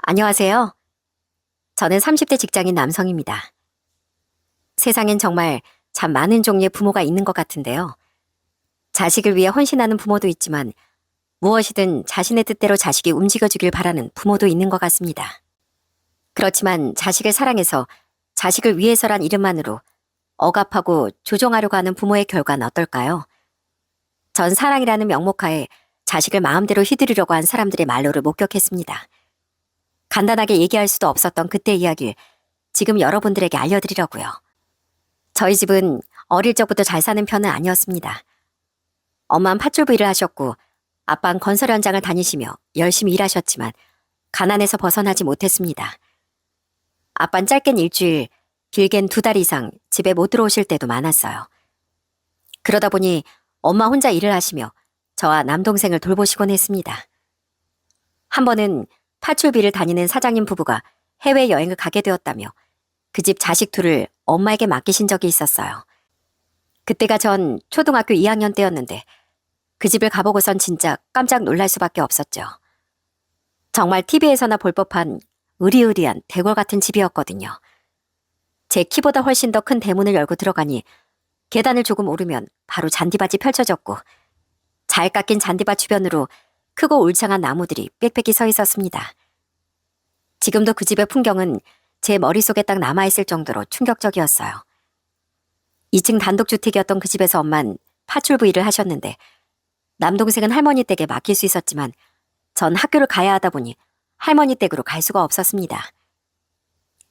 안녕하세요. 저는 30대 직장인 남성입니다. 세상엔 정말 참 많은 종류의 부모가 있는 것 같은데요. 자식을 위해 헌신하는 부모도 있지만 무엇이든 자신의 뜻대로 자식이 움직여주길 바라는 부모도 있는 것 같습니다. 그렇지만 자식을 사랑해서 자식을 위해서란 이름만으로 억압하고 조종하려고 하는 부모의 결과는 어떨까요? 전 사랑이라는 명목하에 자식을 마음대로 휘두르려고 한 사람들의 말로를 목격했습니다. 간단하게 얘기할 수도 없었던 그때 이야기를 지금 여러분들에게 알려드리려고요. 저희 집은 어릴 적부터 잘 사는 편은 아니었습니다. 엄마는 팥죽 일을 하셨고 아빠는 건설 현장을 다니시며 열심히 일하셨지만 가난에서 벗어나지 못했습니다. 아빠는 짧게는 일주일, 길게는 2달 이상 집에 못 들어오실 때도 많았어요. 그러다 보니 엄마 혼자 일을 하시며 저와 남동생을 돌보시곤 했습니다. 한 번은 파출비를 다니는 사장님 부부가 해외여행을 가게 되었다며 그 집 자식 둘을 엄마에게 맡기신 적이 있었어요. 그때가 전 초등학교 2학년 때였는데 그 집을 가보고선 진짜 깜짝 놀랄 수밖에 없었죠. 정말 TV에서나 볼 법한 으리으리한 대궐 같은 집이었거든요. 제 키보다 훨씬 더 큰 대문을 열고 들어가니 계단을 조금 오르면 바로 잔디밭이 펼쳐졌고 잘 깎인 잔디밭 주변으로 크고 울창한 나무들이 빽빽히 서 있었습니다. 지금도 그 집의 풍경은 제 머릿속에 딱 남아있을 정도로 충격적이었어요. 2층 단독주택이었던 그 집에서 엄만 파출부 일을 하셨는데 남동생은 할머니 댁에 맡길 수 있었지만 전 학교를 가야 하다 보니 할머니 댁으로 갈 수가 없었습니다.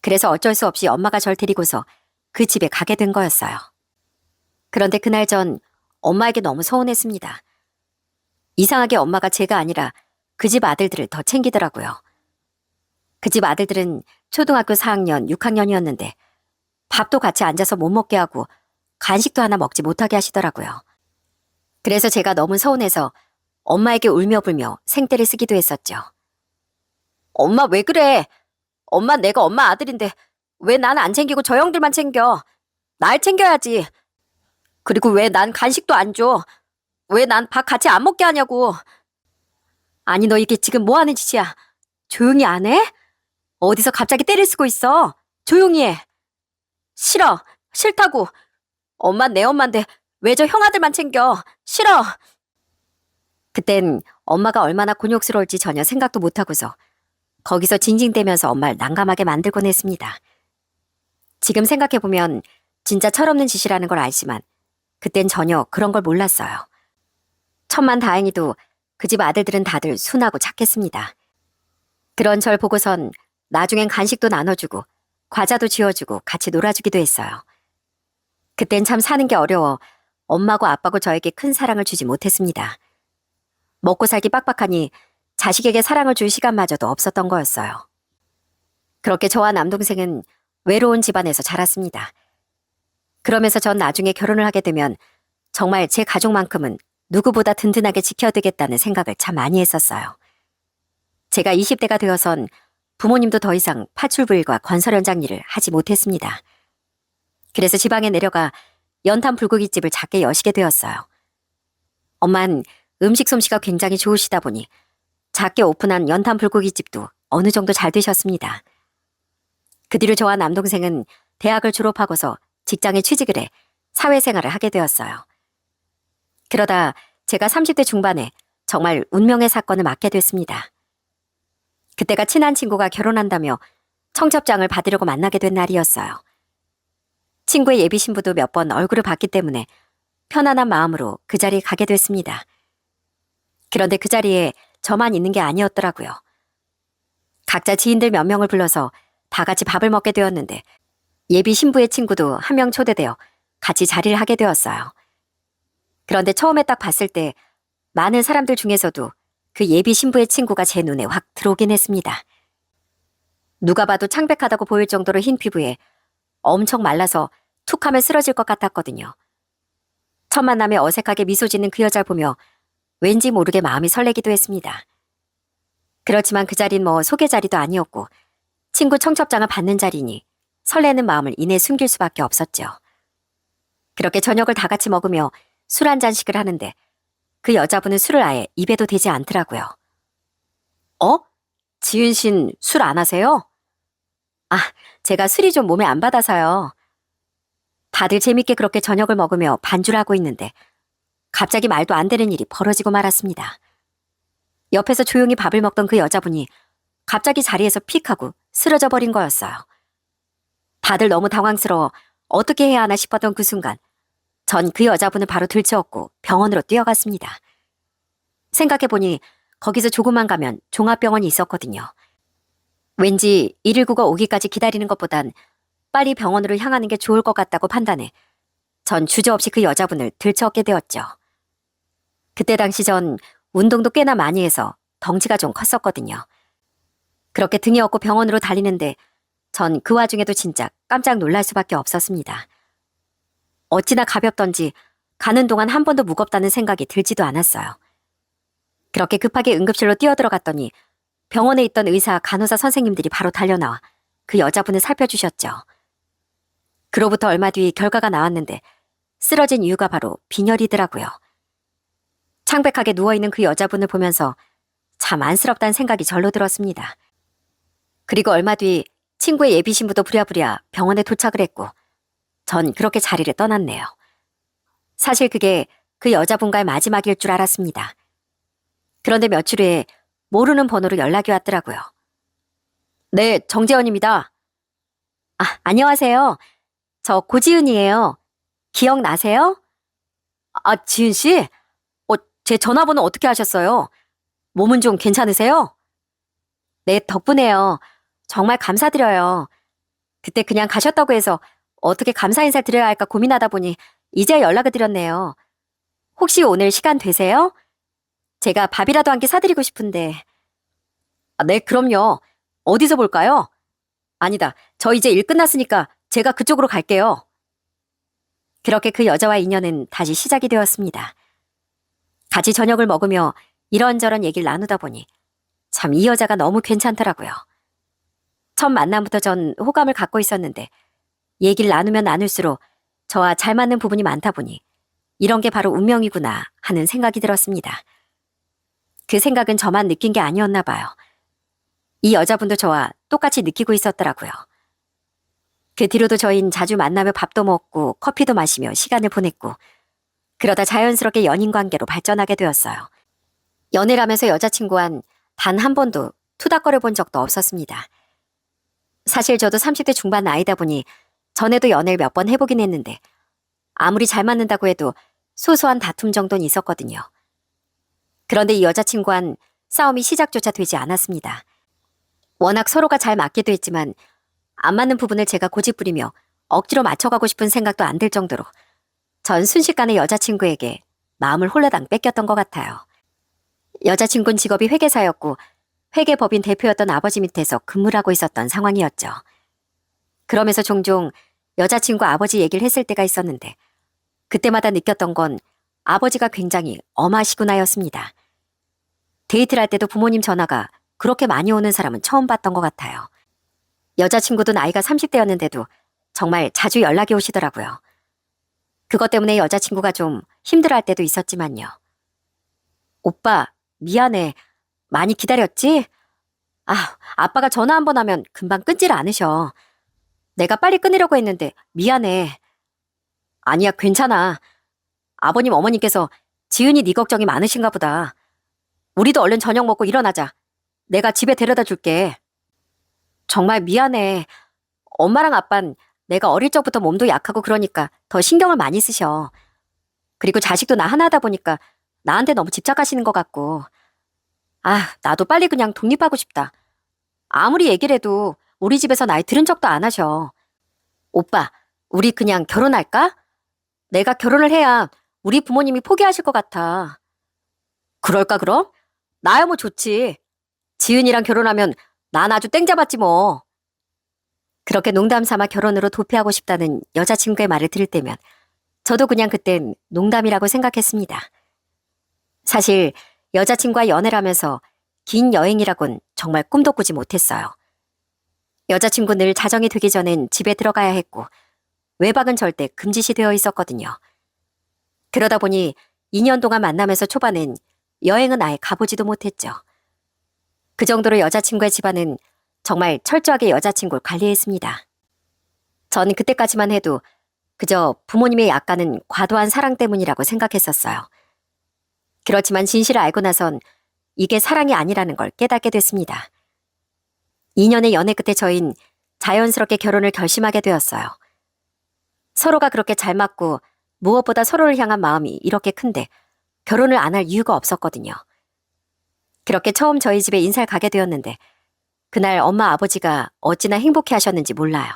그래서 어쩔 수 없이 엄마가 절 데리고서 그 집에 가게 된 거였어요. 그런데 그날 전 엄마에게 너무 서운했습니다. 이상하게 엄마가 제가 아니라 그 집 아들들을 더 챙기더라고요. 그 집 아들들은 초등학교 4학년, 6학년이었는데 밥도 같이 앉아서 못 먹게 하고 간식도 하나 먹지 못하게 하시더라고요. 그래서 제가 너무 서운해서 엄마에게 울며 불며 생떼를 쓰기도 했었죠. 엄마 왜 그래? 엄마 내가 엄마 아들인데 왜 난 안 챙기고 저 형들만 챙겨? 날 챙겨야지. 그리고 왜 난 간식도 안 줘? 왜 난 밥 같이 안 먹게 하냐고. 아니 너 이게 지금 뭐 하는 짓이야? 조용히 안 해? 어디서 갑자기 때를 쓰고 있어? 조용히 해. 싫어. 싫다고. 엄만 내 엄마인데 왜 저 형아들만 챙겨? 싫어. 그땐 엄마가 얼마나 곤욕스러울지 전혀 생각도 못하고서 거기서 징징대면서 엄마를 난감하게 만들곤 했습니다. 지금 생각해보면 진짜 철없는 짓이라는 걸 알지만 그땐 전혀 그런 걸 몰랐어요. 천만 다행히도 그 집 아들들은 다들 순하고 착했습니다. 그런 절 보고선 나중엔 간식도 나눠주고 과자도 지어주고 같이 놀아주기도 했어요. 그땐 참 사는 게 어려워 엄마고 아빠고 저에게 큰 사랑을 주지 못했습니다. 먹고 살기 빡빡하니 자식에게 사랑을 줄 시간마저도 없었던 거였어요. 그렇게 저와 남동생은 외로운 집안에서 자랐습니다. 그러면서 전 나중에 결혼을 하게 되면 정말 제 가족만큼은 누구보다 든든하게 지켜야되겠다는 생각을 참 많이 했었어요. 제가 20대가 되어선 부모님도 더 이상 파출부 일과 건설 현장 일을 하지 못했습니다. 그래서 지방에 내려가 연탄 불고기집을 작게 여시게 되었어요. 엄만 음식 솜씨가 굉장히 좋으시다 보니 작게 오픈한 연탄 불고기집도 어느 정도 잘 되셨습니다. 그 뒤로 저와 남동생은 대학을 졸업하고서 직장에 취직을 해 사회생활을 하게 되었어요. 그러다 제가 30대 중반에 정말 운명의 사건을 맞게 됐습니다. 그때가 친한 친구가 결혼한다며 청첩장을 받으려고 만나게 된 날이었어요. 친구의 예비 신부도 몇 번 얼굴을 봤기 때문에 편안한 마음으로 그 자리에 가게 됐습니다. 그런데 그 자리에 저만 있는 게 아니었더라고요. 각자 지인들 몇 명을 불러서 다 같이 밥을 먹게 되었는데 예비 신부의 친구도 한 명 초대되어 같이 자리를 하게 되었어요. 그런데 처음에 딱 봤을 때 많은 사람들 중에서도 그 예비 신부의 친구가 제 눈에 확 들어오긴 했습니다. 누가 봐도 창백하다고 보일 정도로 흰 피부에 엄청 말라서 툭 하면 쓰러질 것 같았거든요. 첫 만남에 어색하게 미소 짓는 그 여자를 보며 왠지 모르게 마음이 설레기도 했습니다. 그렇지만 그 자리는 뭐 소개 자리도 아니었고 친구 청첩장을 받는 자리니 설레는 마음을 이내 숨길 수밖에 없었죠. 그렇게 저녁을 다 같이 먹으며 술 한 잔씩을 하는데 그 여자분은 술을 아예 입에도 대지 않더라고요. 어? 지은 씨는 술 안 하세요? 아, 제가 술이 좀 몸에 안 받아서요. 다들 재밌게 그렇게 저녁을 먹으며 반주를 하고 있는데 갑자기 말도 안 되는 일이 벌어지고 말았습니다. 옆에서 조용히 밥을 먹던 그 여자분이 갑자기 자리에서 픽 하고 쓰러져 버린 거였어요. 다들 너무 당황스러워 어떻게 해야 하나 싶었던 그 순간 전 그 여자분을 바로 들쳐업고 병원으로 뛰어갔습니다. 생각해보니 거기서 조금만 가면 종합병원이 있었거든요. 왠지 119가 오기까지 기다리는 것보단 빨리 병원으로 향하는 게 좋을 것 같다고 판단해 전 주저없이 그 여자분을 들쳐업게 되었죠. 그때 당시 전 운동도 꽤나 많이 해서 덩치가 좀 컸었거든요. 그렇게 등이 없고 병원으로 달리는데 전 그 와중에도 진짜 깜짝 놀랄 수밖에 없었습니다. 어찌나 가볍던지 가는 동안 한 번도 무겁다는 생각이 들지도 않았어요. 그렇게 급하게 응급실로 뛰어들어갔더니 병원에 있던 의사, 간호사 선생님들이 바로 달려나와 그 여자분을 살펴주셨죠. 그로부터 얼마 뒤 결과가 나왔는데 쓰러진 이유가 바로 빈혈이더라고요. 창백하게 누워있는 그 여자분을 보면서 참 안쓰럽다는 생각이 절로 들었습니다. 그리고 얼마 뒤 친구의 예비 신부도 부랴부랴 병원에 도착을 했고 전 그렇게 자리를 떠났네요. 사실 그게 그 여자분과의 마지막일 줄 알았습니다. 그런데 며칠 후에 모르는 번호로 연락이 왔더라고요. 네, 정재원입니다. 아, 안녕하세요. 저 고지은이에요. 기억나세요? 아, 지은 씨? 제 전화번호 어떻게 하셨어요? 몸은 좀 괜찮으세요? 네, 덕분에요. 정말 감사드려요. 그때 그냥 가셨다고 해서 어떻게 감사 인사 드려야 할까 고민하다 보니 이제 연락을 드렸네요. 혹시 오늘 시간 되세요? 제가 밥이라도 한 끼 사드리고 싶은데. 아, 네, 그럼요. 어디서 볼까요? 아니다, 저 이제 일 끝났으니까 제가 그쪽으로 갈게요. 그렇게 그 여자와의 인연은 다시 시작이 되었습니다. 같이 저녁을 먹으며 이런저런 얘기를 나누다 보니 참 이 여자가 너무 괜찮더라고요. 첫 만남부터 전 호감을 갖고 있었는데 얘기를 나누면 나눌수록 저와 잘 맞는 부분이 많다 보니 이런 게 바로 운명이구나 하는 생각이 들었습니다. 그 생각은 저만 느낀 게 아니었나 봐요. 이 여자분도 저와 똑같이 느끼고 있었더라고요. 그 뒤로도 저희는 자주 만나며 밥도 먹고 커피도 마시며 시간을 보냈고 그러다 자연스럽게 연인 관계로 발전하게 되었어요. 연애를 하면서 여자친구와는 단 한 번도 투닥거려 본 적도 없었습니다. 사실 저도 30대 중반 나이다 보니 전에도 연애를 몇 번 해보긴 했는데 아무리 잘 맞는다고 해도 소소한 다툼 정도는 있었거든요. 그런데 이 여자친구와는 싸움이 시작조차 되지 않았습니다. 워낙 서로가 잘 맞기도 했지만 안 맞는 부분을 제가 고집부리며 억지로 맞춰가고 싶은 생각도 안 들 정도로 전 순식간에 여자친구에게 마음을 홀라당 뺏겼던 것 같아요. 여자친구는 직업이 회계사였고 회계법인 대표였던 아버지 밑에서 근무를 하고 있었던 상황이었죠. 그러면서 종종 여자친구 아버지 얘기를 했을 때가 있었는데 그때마다 느꼈던 건 아버지가 굉장히 엄하시구나였습니다. 데이트를 할 때도 부모님 전화가 그렇게 많이 오는 사람은 처음 봤던 것 같아요. 여자친구도 나이가 30대였는데도 정말 자주 연락이 오시더라고요. 그것 때문에 여자친구가 좀 힘들어할 때도 있었지만요. 오빠, 미안해. 많이 기다렸지? 아, 아빠가 전화 한 번 하면 금방 끊지를 않으셔. 내가 빨리 끊으려고 했는데 미안해. 아니야, 괜찮아. 아버님, 어머니께서 지은이 네 걱정이 많으신가 보다. 우리도 얼른 저녁 먹고 일어나자. 내가 집에 데려다 줄게. 정말 미안해. 엄마랑 아빤 내가 어릴 적부터 몸도 약하고 그러니까 더 신경을 많이 쓰셔. 그리고 자식도 나 하나다 보니까 나한테 너무 집착하시는 것 같고. 아, 나도 빨리 그냥 독립하고 싶다. 아무리 얘기를 해도 우리 집에서 나이 들은 척도 안 하셔. 오빠, 우리 그냥 결혼할까? 내가 결혼을 해야 우리 부모님이 포기하실 것 같아. 그럴까 그럼? 나야 뭐 좋지. 지은이랑 결혼하면 난 아주 땡 잡았지 뭐. 그렇게 농담 삼아 결혼으로 도피하고 싶다는 여자친구의 말을 들을 때면 저도 그냥 그땐 농담이라고 생각했습니다. 사실 여자친구와 연애를 하면서 긴 여행이라곤 정말 꿈도 꾸지 못했어요. 여자친구 늘 자정이 되기 전엔 집에 들어가야 했고 외박은 절대 금지시 되어 있었거든요. 그러다 보니 2년 동안 만나면서 초반엔 여행은 아예 가보지도 못했죠. 그 정도로 여자친구의 집안은 정말 철저하게 여자친구를 관리했습니다. 전 그때까지만 해도 그저 부모님의 약간은 과도한 사랑 때문이라고 생각했었어요. 그렇지만 진실을 알고 나선 이게 사랑이 아니라는 걸 깨닫게 됐습니다. 2년의 연애 끝에 저흰 자연스럽게 결혼을 결심하게 되었어요. 서로가 그렇게 잘 맞고 무엇보다 서로를 향한 마음이 이렇게 큰데 결혼을 안 할 이유가 없었거든요. 그렇게 처음 저희 집에 인사를 가게 되었는데 그날 엄마 아버지가 어찌나 행복해 하셨는지 몰라요.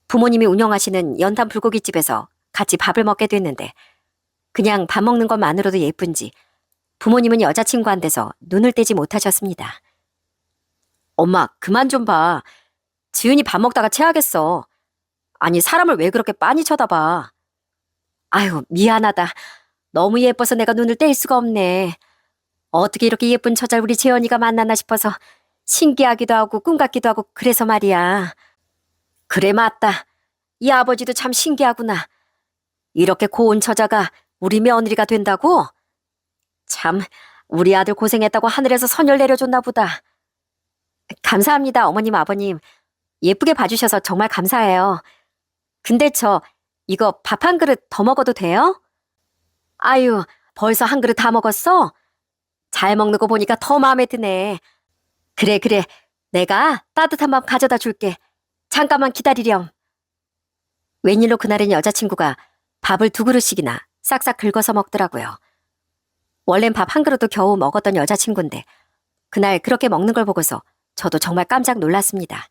부모님이 운영하시는 연탄 불고기집에서 같이 밥을 먹게 됐는데 그냥 밥 먹는 것만으로도 예쁜지 부모님은 여자친구한테서 눈을 떼지 못하셨습니다. 엄마, 그만 좀 봐. 지은이 밥 먹다가 체하겠어. 아니, 사람을 왜 그렇게 빤히 쳐다봐. 아유, 미안하다. 너무 예뻐서 내가 눈을 뗄 수가 없네. 어떻게 이렇게 예쁜 처자를 우리 재현이가 만나나 싶어서 신기하기도 하고 꿈 같기도 하고 그래서 말이야. 그래, 맞다. 이 아버지도 참 신기하구나. 이렇게 고운 처자가 우리 며느리가 된다고? 참, 우리 아들 고생했다고 하늘에서 선혈 내려줬나 보다. 감사합니다, 어머님, 아버님. 예쁘게 봐주셔서 정말 감사해요. 근데 이거 밥 한 그릇 더 먹어도 돼요? 아유, 벌써 한 그릇 다 먹었어? 잘 먹는 거 보니까 더 마음에 드네. 그래, 내가 따뜻한 밥 가져다 줄게. 잠깐만 기다리렴. 웬일로 그날은 여자친구가 밥을 2그릇씩이나 싹싹 긁어서 먹더라고요. 원래는 밥 한 그릇도 겨우 먹었던 여자친구인데 그날 그렇게 먹는 걸 보고서 저도 정말 깜짝 놀랐습니다.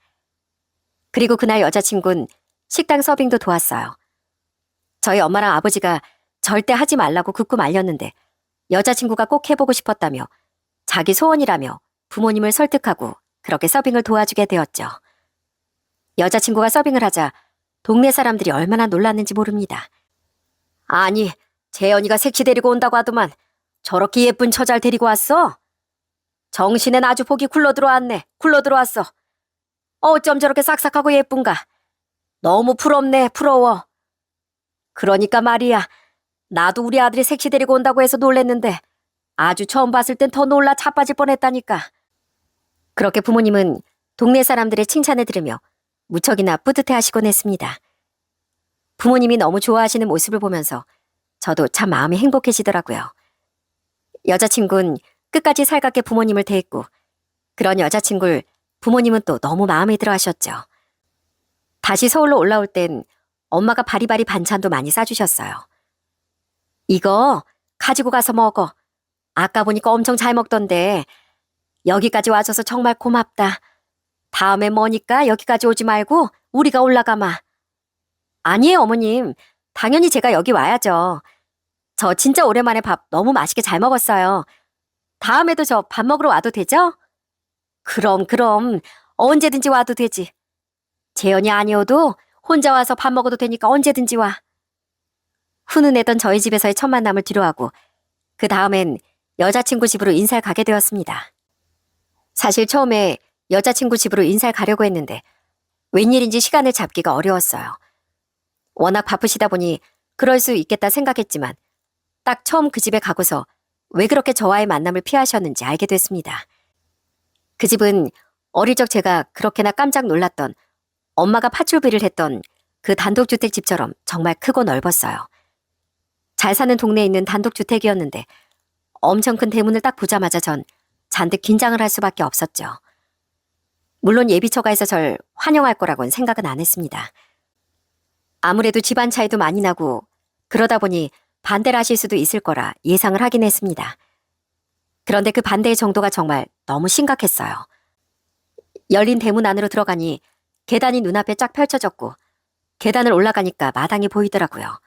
그리고 그날 여자친구는 식당 서빙도 도왔어요. 저희 엄마랑 아버지가 절대 하지 말라고 굳고 말렸는데 여자친구가 꼭 해보고 싶었다며 자기 소원이라며 부모님을 설득하고 그렇게 서빙을 도와주게 되었죠. 여자친구가 서빙을 하자 동네 사람들이 얼마나 놀랐는지 모릅니다. 아니, 재현이가 색시 데리고 온다고 하더만 저렇게 예쁜 처자를 데리고 왔어? 정신엔 아주 복이 굴러 들어왔네. 굴러 들어왔어. 어쩜 저렇게 싹싹하고 예쁜가. 너무 부럽네. 부러워. 그러니까 말이야. 나도 우리 아들이 색시 데리고 온다고 해서 놀랬는데 아주 처음 봤을 땐 더 놀라 자빠질 뻔했다니까. 그렇게 부모님은 동네 사람들의 칭찬을 들으며 무척이나 뿌듯해하시곤 했습니다. 부모님이 너무 좋아하시는 모습을 보면서 저도 참 마음이 행복해지더라고요. 여자친구는 끝까지 살갑게 부모님을 대했고 그런 여자친구를 부모님은 또 너무 마음에 들어 하셨죠. 다시 서울로 올라올 땐 엄마가 바리바리 반찬도 많이 싸주셨어요. 이거 가지고 가서 먹어. 아까 보니까 엄청 잘 먹던데 여기까지 와줘서 정말 고맙다. 다음에 뭐니까 여기까지 오지 말고 우리가 올라가마. 아니에요, 어머님. 당연히 제가 여기 와야죠. 저 진짜 오랜만에 밥 너무 맛있게 잘 먹었어요. 다음에도 저 밥 먹으러 와도 되죠? 그럼 언제든지 와도 되지. 재현이 아니어도 혼자 와서 밥 먹어도 되니까 언제든지 와. 훈훈했던 저희 집에서의 첫 만남을 뒤로하고 그 다음엔 여자친구 집으로 인사를 가게 되었습니다. 사실 처음에 여자친구 집으로 인사를 가려고 했는데 웬일인지 시간을 잡기가 어려웠어요. 워낙 바쁘시다 보니 그럴 수 있겠다 생각했지만 딱 처음 그 집에 가고서 왜 그렇게 저와의 만남을 피하셨는지 알게 됐습니다. 그 집은 어릴 적 제가 그렇게나 깜짝 놀랐던 엄마가 파출비를 했던 그 단독주택 집처럼 정말 크고 넓었어요. 잘 사는 동네에 있는 단독주택이었는데 엄청 큰 대문을 딱 보자마자 전 잔뜩 긴장을 할 수밖에 없었죠. 물론 예비처가에서 절 환영할 거라고는 생각은 안 했습니다. 아무래도 집안 차이도 많이 나고 그러다 보니 반대를 하실 수도 있을 거라 예상을 하긴 했습니다. 그런데 그 반대의 정도가 정말 너무 심각했어요. 열린 대문 안으로 들어가니 계단이 눈앞에 쫙 펼쳐졌고 계단을 올라가니까 마당이 보이더라고요.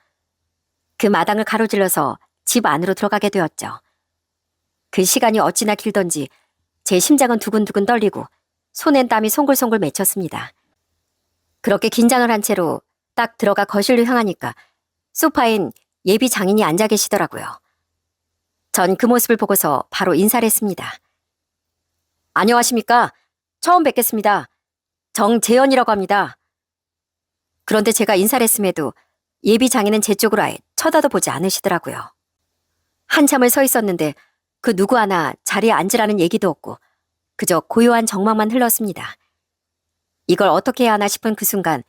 그 마당을 가로질러서 집 안으로 들어가게 되었죠. 그 시간이 어찌나 길던지 제 심장은 두근두근 떨리고 손엔 땀이 송글송글 맺혔습니다. 그렇게 긴장을 한 채로 딱 들어가 거실로 향하니까 소파엔 예비 장인이 앉아 계시더라고요. 전 그 모습을 보고서 바로 인사를 했습니다. 안녕하십니까? 처음 뵙겠습니다. 정재현이라고 합니다. 그런데 제가 인사를 했음에도 예비 장인은 제 쪽으로 아예 쳐다도 보지 않으시더라고요. 한참을 서 있었는데 그 누구 하나 자리에 앉으라는 얘기도 없고 그저 고요한 정막만 흘렀습니다. 이걸 어떻게 해야 하나 싶은 그 순간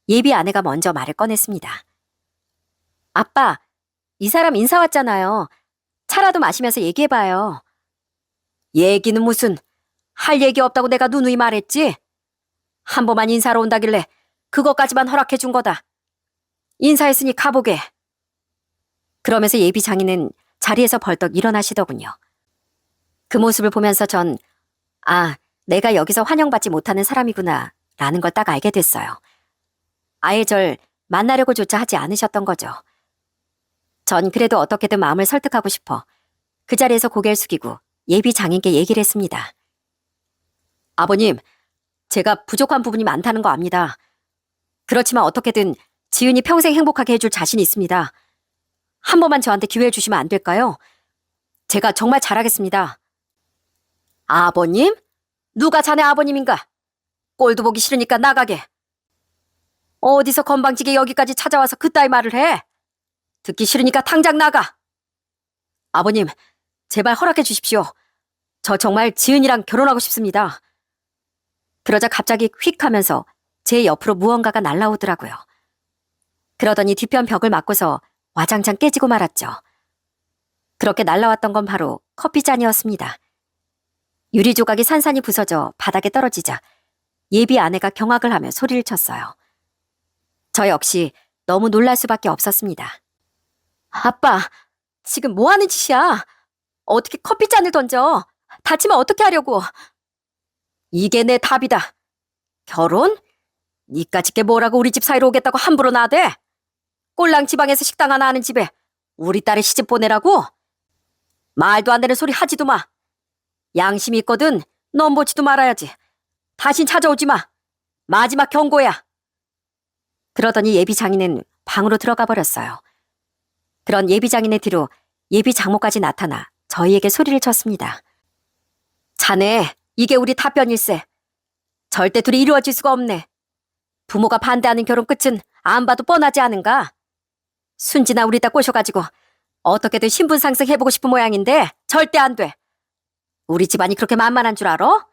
예비 아내가 먼저 말을 꺼냈습니다. 아빠, 이 사람 인사 왔잖아요. 차라도 마시면서 얘기해봐요. 얘기는 무슨, 할 얘기 없다고 내가 누누이 말했지? 한 번만 인사로 온다길래 그것까지만 허락해 준 거다. 인사했으니 가보게. 그러면서 예비 장인은 자리에서 벌떡 일어나시더군요. 그 모습을 보면서 전, 내가 여기서 환영받지 못하는 사람이구나 라는 걸 딱 알게 됐어요. 아예 절 만나려고조차 하지 않으셨던 거죠. 전 그래도 어떻게든 마음을 설득하고 싶어 그 자리에서 고개를 숙이고 예비 장인께 얘기를 했습니다. 아버님, 제가 부족한 부분이 많다는 거 압니다. 그렇지만 어떻게든 지은이 평생 행복하게 해줄 자신이 있습니다. 한 번만 저한테 기회를 주시면 안 될까요? 제가 정말 잘하겠습니다. 아버님? 누가 자네 아버님인가? 꼴도 보기 싫으니까 나가게. 어디서 건방지게 여기까지 찾아와서 그따위 말을 해? 듣기 싫으니까 당장 나가. 아버님, 제발 허락해 주십시오. 저 정말 지은이랑 결혼하고 싶습니다. 그러자 갑자기 휙 하면서 제 옆으로 무언가가 날라오더라고요. 그러더니 뒤편 벽을 맞고서 와장창 깨지고 말았죠. 그렇게 날라왔던 건 바로 커피잔이었습니다. 유리 조각이 산산이 부서져 바닥에 떨어지자 예비 아내가 경악을 하며 소리를 쳤어요. 저 역시 너무 놀랄 수밖에 없었습니다. 아빠, 지금 뭐 하는 짓이야? 어떻게 커피잔을 던져? 다치면 어떻게 하려고? 이게 내 답이다. 결혼? 니까짓 게 뭐라고 우리 집 사이로 오겠다고 함부로 나대? 꼴랑 지방에서 식당 하나 하는 집에 우리 딸을 시집 보내라고? 말도 안 되는 소리 하지도 마. 양심이 있거든 넘보지도 말아야지. 다신 찾아오지 마. 마지막 경고야. 그러더니 예비 장인은 방으로 들어가 버렸어요. 그런 예비 장인의 뒤로 예비 장모까지 나타나 저희에게 소리를 쳤습니다. 자네, 이게 우리 답변일세. 절대 둘이 이루어질 수가 없네. 부모가 반대하는 결혼 끝은 안 봐도 뻔하지 않은가? 순진한 우리 딸 꼬셔가지고 어떻게든 신분 상승해보고 싶은 모양인데 절대 안 돼. 우리 집안이 그렇게 만만한 줄 알아?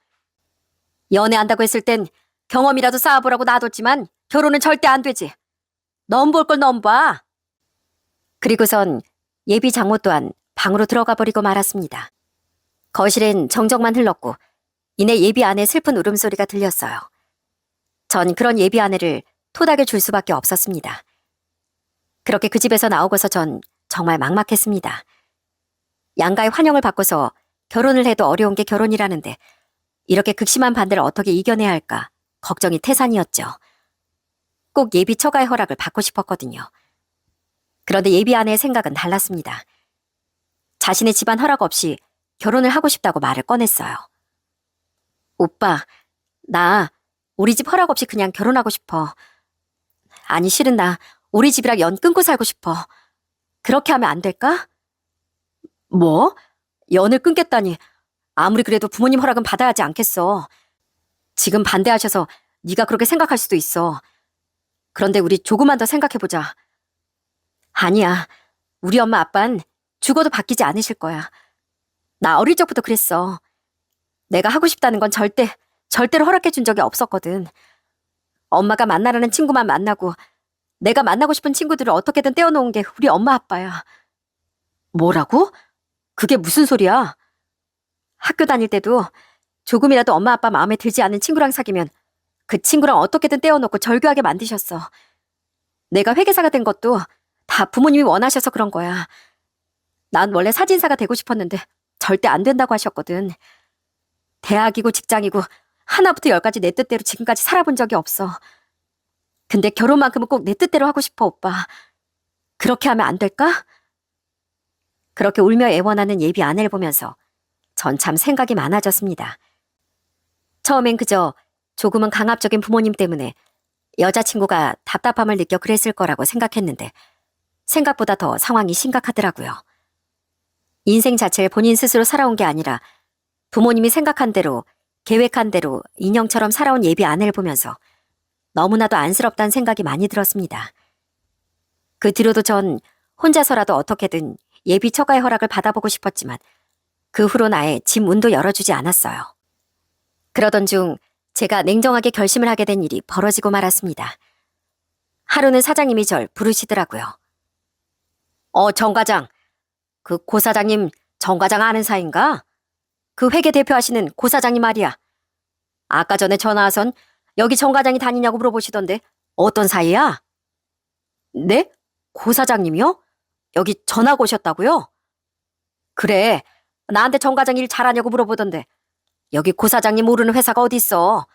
연애한다고 했을 땐 경험이라도 쌓아보라고 놔뒀지만 결혼은 절대 안 되지. 넘볼 걸 넘봐. 그리고선 예비 장모 또한 방으로 들어가 버리고 말았습니다. 거실엔 정적만 흘렀고 이내 예비 아내의 슬픈 울음소리가 들렸어요. 전 그런 예비 아내를 토닥여 줄 수밖에 없었습니다. 그렇게 그 집에서 나오고서 전 정말 막막했습니다. 양가의 환영을 받고서 결혼을 해도 어려운 게 결혼이라는데 이렇게 극심한 반대를 어떻게 이겨내야 할까 걱정이 태산이었죠. 꼭 예비 처가의 허락을 받고 싶었거든요. 그런데 예비 아내의 생각은 달랐습니다. 자신의 집안 허락 없이 결혼을 하고 싶다고 말을 꺼냈어요. 오빠, 나 우리 집 허락 없이 그냥 결혼하고 싶어. 아니 실은 나 우리 집이랑 연 끊고 살고 싶어. 그렇게 하면 안 될까? 뭐? 연을 끊겠다니. 아무리 그래도 부모님 허락은 받아야 하지 않겠어. 지금 반대하셔서 네가 그렇게 생각할 수도 있어. 그런데 우리 조금만 더 생각해보자. 아니야. 우리 엄마 아빠는 죽어도 바뀌지 않으실 거야. 나 어릴 적부터 그랬어. 내가 하고 싶다는 건 절대로 허락해 준 적이 없었거든. 엄마가 만나라는 친구만 만나고 내가 만나고 싶은 친구들을 어떻게든 떼어놓은 게 우리 엄마 아빠야. 뭐라고? 그게 무슨 소리야? 학교 다닐 때도 조금이라도 엄마 아빠 마음에 들지 않는 친구랑 사귀면 그 친구랑 어떻게든 떼어놓고 절교하게 만드셨어. 내가 회계사가 된 것도 다 부모님이 원하셔서 그런 거야. 난 원래 사진사가 되고 싶었는데 절대 안 된다고 하셨거든. 대학이고 직장이고 하나부터 열까지 내 뜻대로 지금까지 살아본 적이 없어. 근데 결혼만큼은 꼭 내 뜻대로 하고 싶어, 오빠. 그렇게 하면 안 될까? 그렇게 울며 애원하는 예비 아내를 보면서 전 참 생각이 많아졌습니다. 처음엔 그저 조금은 강압적인 부모님 때문에 여자친구가 답답함을 느껴 그랬을 거라고 생각했는데 생각보다 더 상황이 심각하더라고요. 인생 자체를 본인 스스로 살아온 게 아니라 부모님이 생각한 대로 계획한 대로 인형처럼 살아온 예비 아내를 보면서 너무나도 안쓰럽다는 생각이 많이 들었습니다. 그 뒤로도 전 혼자서라도 어떻게든 예비 처가의 허락을 받아보고 싶었지만 그 후로 아예 집 문도 열어주지 않았어요. 그러던 중 제가 냉정하게 결심을 하게 된 일이 벌어지고 말았습니다. 하루는 사장님이 절 부르시더라고요. 정 과장. 그 고 사장님 정 과장 아는 사이인가? 그 회계 대표하시는 고 사장님 말이야. 아까 전에 전화 와선 여기 정 과장이 다니냐고 물어보시던데 어떤 사이야? 네? 고 사장님이요? 여기 전화가 오셨다고요? 그래. 나한테 정 과장 일 잘하냐고 물어보던데 여기 고 사장님 모르는 회사가 어디 있어.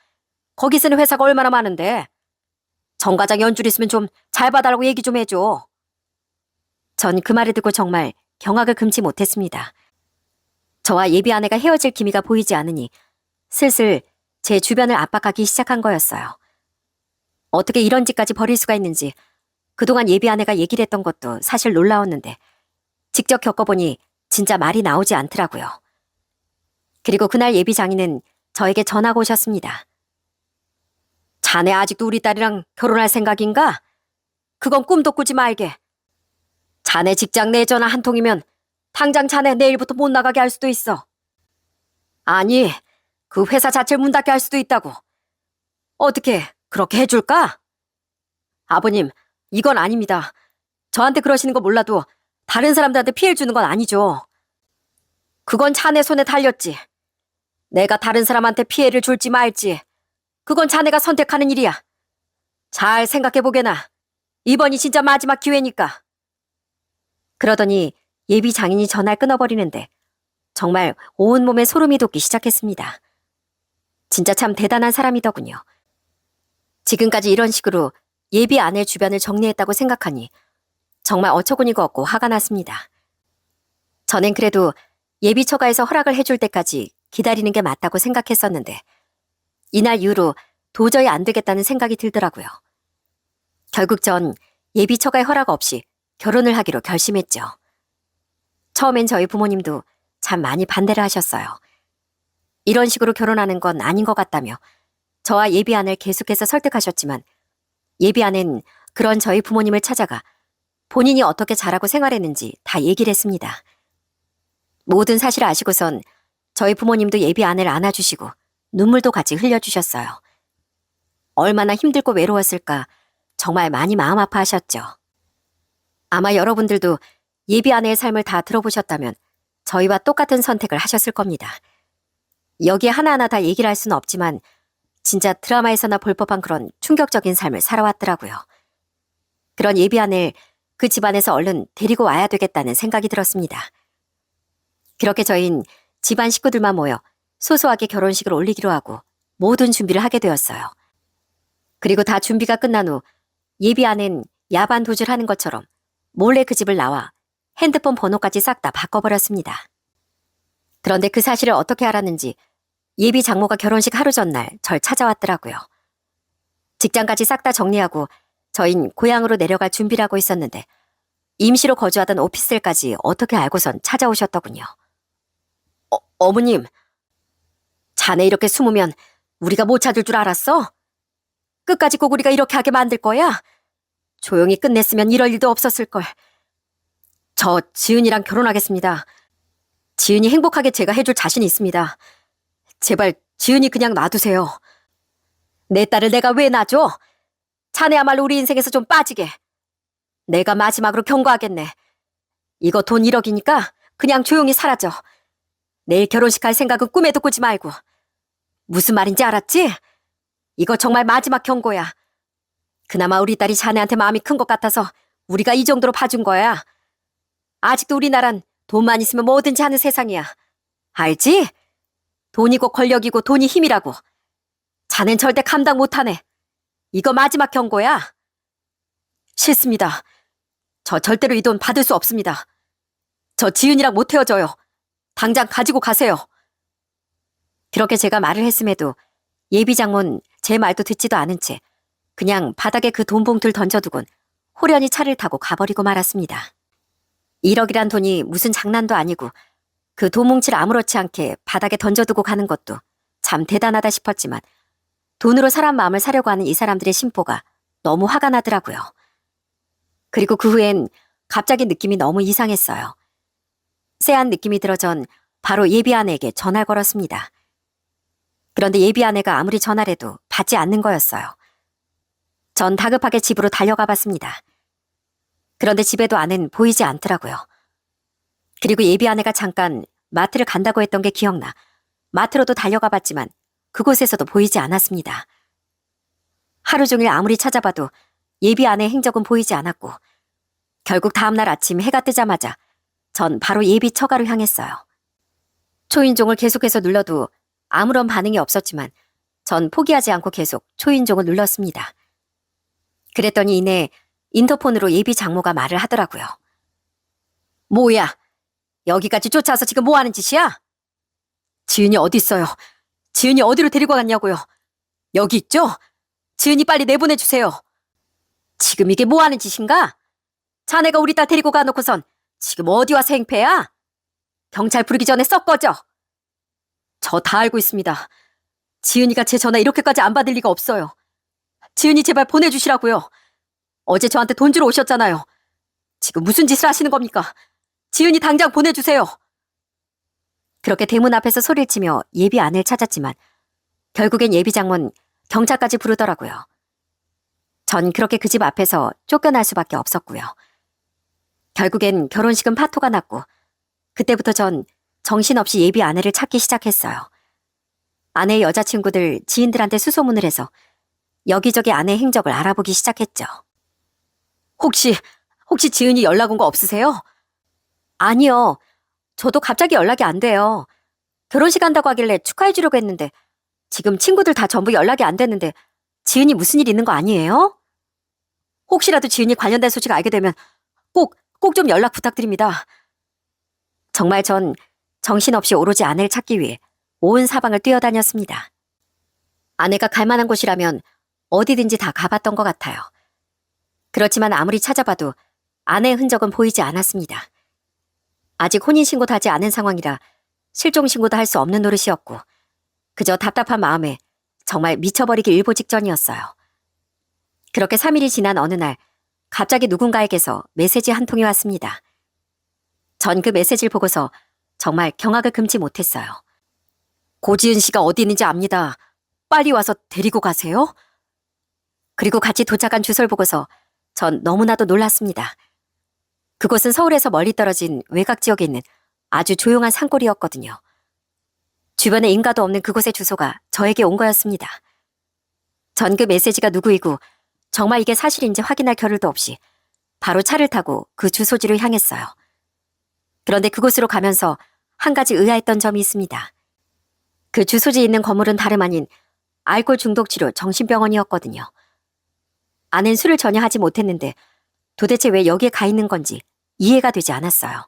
거기 쓰는 회사가 얼마나 많은데. 정 과장 연줄 있으면 좀 잘 봐달라고 얘기 좀 해줘. 전 그 말을 듣고 정말 경악을 금치 못했습니다. 저와 예비 아내가 헤어질 기미가 보이지 않으니 슬슬 제 주변을 압박하기 시작한 거였어요. 어떻게 이런 짓까지 벌일 수가 있는지 그동안 예비 아내가 얘기를 했던 것도 사실 놀라웠는데 직접 겪어보니 진짜 말이 나오지 않더라고요. 그리고 그날 예비 장인은 저에게 전화가 오셨습니다. 자네 아직도 우리 딸이랑 결혼할 생각인가? 그건 꿈도 꾸지 말게. 자네 직장 내 전화 한 통이면 당장 자네 내일부터 못 나가게 할 수도 있어. 아니, 그 회사 자체를 문 닫게 할 수도 있다고. 어떻게 그렇게 해줄까? 아버님, 이건 아닙니다. 저한테 그러시는 거 몰라도 다른 사람들한테 피해를 주는 건 아니죠. 그건 자네 손에 달렸지. 내가 다른 사람한테 피해를 줄지 말지. 그건 자네가 선택하는 일이야. 잘 생각해보게나. 이번이 진짜 마지막 기회니까. 그러더니 예비 장인이 전화를 끊어버리는데 정말 온몸에 소름이 돋기 시작했습니다. 진짜 참 대단한 사람이더군요. 지금까지 이런 식으로 예비 아내 주변을 정리했다고 생각하니 정말 어처구니가 없고 화가 났습니다. 저는 그래도 예비 처가에서 허락을 해줄 때까지 기다리는 게 맞다고 생각했었는데 이날 이후로 도저히 안 되겠다는 생각이 들더라고요. 결국 전 예비 처가의 허락 없이 결혼을 하기로 결심했죠. 처음엔 저희 부모님도 참 많이 반대를 하셨어요. 이런 식으로 결혼하는 건 아닌 것 같다며 저와 예비 아내를 계속해서 설득하셨지만 예비 아내는 그런 저희 부모님을 찾아가 본인이 어떻게 잘하고 생활했는지 다 얘기를 했습니다. 모든 사실을 아시고선 저희 부모님도 예비 아내를 안아주시고 눈물도 같이 흘려주셨어요. 얼마나 힘들고 외로웠을까 정말 많이 마음 아파하셨죠. 아마 여러분들도 예비 아내의 삶을 다 들어보셨다면 저희와 똑같은 선택을 하셨을 겁니다. 여기에 하나하나 다 얘기를 할 수는 없지만 진짜 드라마에서나 볼 법한 그런 충격적인 삶을 살아왔더라고요. 그런 예비 아내를 그 집안에서 얼른 데리고 와야 되겠다는 생각이 들었습니다. 그렇게 저희는 집안 식구들만 모여 소소하게 결혼식을 올리기로 하고 모든 준비를 하게 되었어요. 그리고 다 준비가 끝난 후 예비 아내는 야반 도주를 하는 것처럼 몰래 그 집을 나와 핸드폰 번호까지 싹 다 바꿔버렸습니다. 그런데 그 사실을 어떻게 알았는지 예비 장모가 결혼식 하루 전날 절 찾아왔더라고요. 직장까지 싹 다 정리하고 저흰 고향으로 내려갈 준비를 하고 있었는데 임시로 거주하던 오피스텔까지 어떻게 알고선 찾아오셨더군요. 어머님, 자네 이렇게 숨으면 우리가 못 찾을 줄 알았어? 끝까지 꼭 우리가 이렇게 하게 만들 거야? 조용히 끝냈으면 이럴 일도 없었을걸. 저 지은이랑 결혼하겠습니다. 지은이 행복하게 제가 해줄 자신이 있습니다. 제발 지은이 그냥 놔두세요. 내 딸을 내가 왜 놔줘? 자네야말로 우리 인생에서 좀 빠지게. 내가 마지막으로 경고하겠네. 이거 돈 1억이니까 그냥 조용히 사라져. 내일 결혼식 할 생각은 꿈에도 꾸지 말고. 무슨 말인지 알았지? 이거 정말 마지막 경고야. 그나마 우리 딸이 자네한테 마음이 큰 것 같아서 우리가 이 정도로 봐준 거야. 아직도 우리나란 돈만 있으면 뭐든지 하는 세상이야. 알지? 돈이고 권력이고 돈이 힘이라고. 자넨 절대 감당 못하네. 이거 마지막 경고야. 싫습니다. 저 절대로 이 돈 받을 수 없습니다. 저 지은이랑 못 헤어져요. 당장 가지고 가세요. 그렇게 제가 말을 했음에도 예비 장모는 제 말도 듣지도 않은 채 그냥 바닥에 그 돈 봉투를 던져두곤 호련히 차를 타고 가버리고 말았습니다. 1억이란 돈이 무슨 장난도 아니고 그 돈 뭉치를 아무렇지 않게 바닥에 던져두고 가는 것도 참 대단하다 싶었지만 돈으로 사람 마음을 사려고 하는 이 사람들의 심보가 너무 화가 나더라고요. 그리고 그 후엔 갑자기 느낌이 너무 이상했어요. 쎄한 느낌이 들어 전 바로 예비 아내에게 전화를 걸었습니다. 그런데 예비 아내가 아무리 전화를 해도 받지 않는 거였어요. 전 다급하게 집으로 달려가 봤습니다. 그런데 집에도 아내는 보이지 않더라고요. 그리고 예비 아내가 잠깐 마트를 간다고 했던 게 기억나 마트로도 달려가 봤지만 그곳에서도 보이지 않았습니다. 하루 종일 아무리 찾아봐도 예비 아내의 행적은 보이지 않았고 결국 다음날 아침 해가 뜨자마자 전 바로 예비 처가로 향했어요. 초인종을 계속해서 눌러도 아무런 반응이 없었지만 전 포기하지 않고 계속 초인종을 눌렀습니다. 그랬더니 이내 인터폰으로 예비 장모가 말을 하더라고요. 뭐야? 여기까지 쫓아와서 지금 뭐 하는 짓이야? 지은이 어디 있어요? 지은이 어디로 데리고 갔냐고요? 여기 있죠? 지은이 빨리 내보내주세요. 지금 이게 뭐 하는 짓인가? 자네가 우리 딸 데리고 가놓고선 지금 어디 와서 행패야? 경찰 부르기 전에 썩 꺼져. 저 다 알고 있습니다. 지은이가 제 전화 이렇게까지 안 받을 리가 없어요. 지은이 제발 보내주시라고요. 어제 저한테 돈 주러 오셨잖아요. 지금 무슨 짓을 하시는 겁니까? 지은이 당장 보내주세요. 그렇게 대문 앞에서 소리를 치며 예비 아내를 찾았지만 결국엔 예비 장모는 경찰까지 부르더라고요. 전 그렇게 그 집 앞에서 쫓겨날 수밖에 없었고요. 결국엔 결혼식은 파토가 났고 그때부터 전 정신없이 예비 아내를 찾기 시작했어요. 아내의 여자친구들, 지인들한테 수소문을 해서 여기저기 아내의 행적을 알아보기 시작했죠. 혹시 지은이 연락 온 거 없으세요? 아니요. 저도 갑자기 연락이 안 돼요. 결혼식 한다고 하길래 축하해 주려고 했는데 지금 친구들 다 전부 연락이 안 됐는데 지은이 무슨 일 있는 거 아니에요? 혹시라도 지은이 관련된 소식 알게 되면 꼭 좀 연락 부탁드립니다. 정말 전 정신없이 오로지 아내를 찾기 위해 온 사방을 뛰어다녔습니다. 아내가 갈 만한 곳이라면 어디든지 다 가봤던 것 같아요. 그렇지만 아무리 찾아봐도 아내의 흔적은 보이지 않았습니다. 아직 혼인신고도 하지 않은 상황이라 실종신고도 할 수 없는 노릇이었고 그저 답답한 마음에 정말 미쳐버리기 일보 직전이었어요. 그렇게 3일이 지난 어느 날 갑자기 누군가에게서 메시지 한 통이 왔습니다. 전 그 메시지를 보고서 정말 경악을 금치 못했어요. 고지은 씨가 어디 있는지 압니다. 빨리 와서 데리고 가세요. 그리고 같이 도착한 주소를 보고서 전 너무나도 놀랐습니다. 그곳은 서울에서 멀리 떨어진 외곽 지역에 있는 아주 조용한 산골이었거든요. 주변에 인가도 없는 그곳의 주소가 저에게 온 거였습니다. 전 그 메시지가 누구이고 정말 이게 사실인지 확인할 겨를도 없이 바로 차를 타고 그 주소지로 향했어요. 그런데 그곳으로 가면서 한 가지 의아했던 점이 있습니다. 그 주소지에 있는 건물은 다름 아닌 알코올 중독 치료 정신병원이었거든요. 아는 술을 전혀 하지 못했는데 도대체 왜 여기에 가 있는 건지 이해가 되지 않았어요.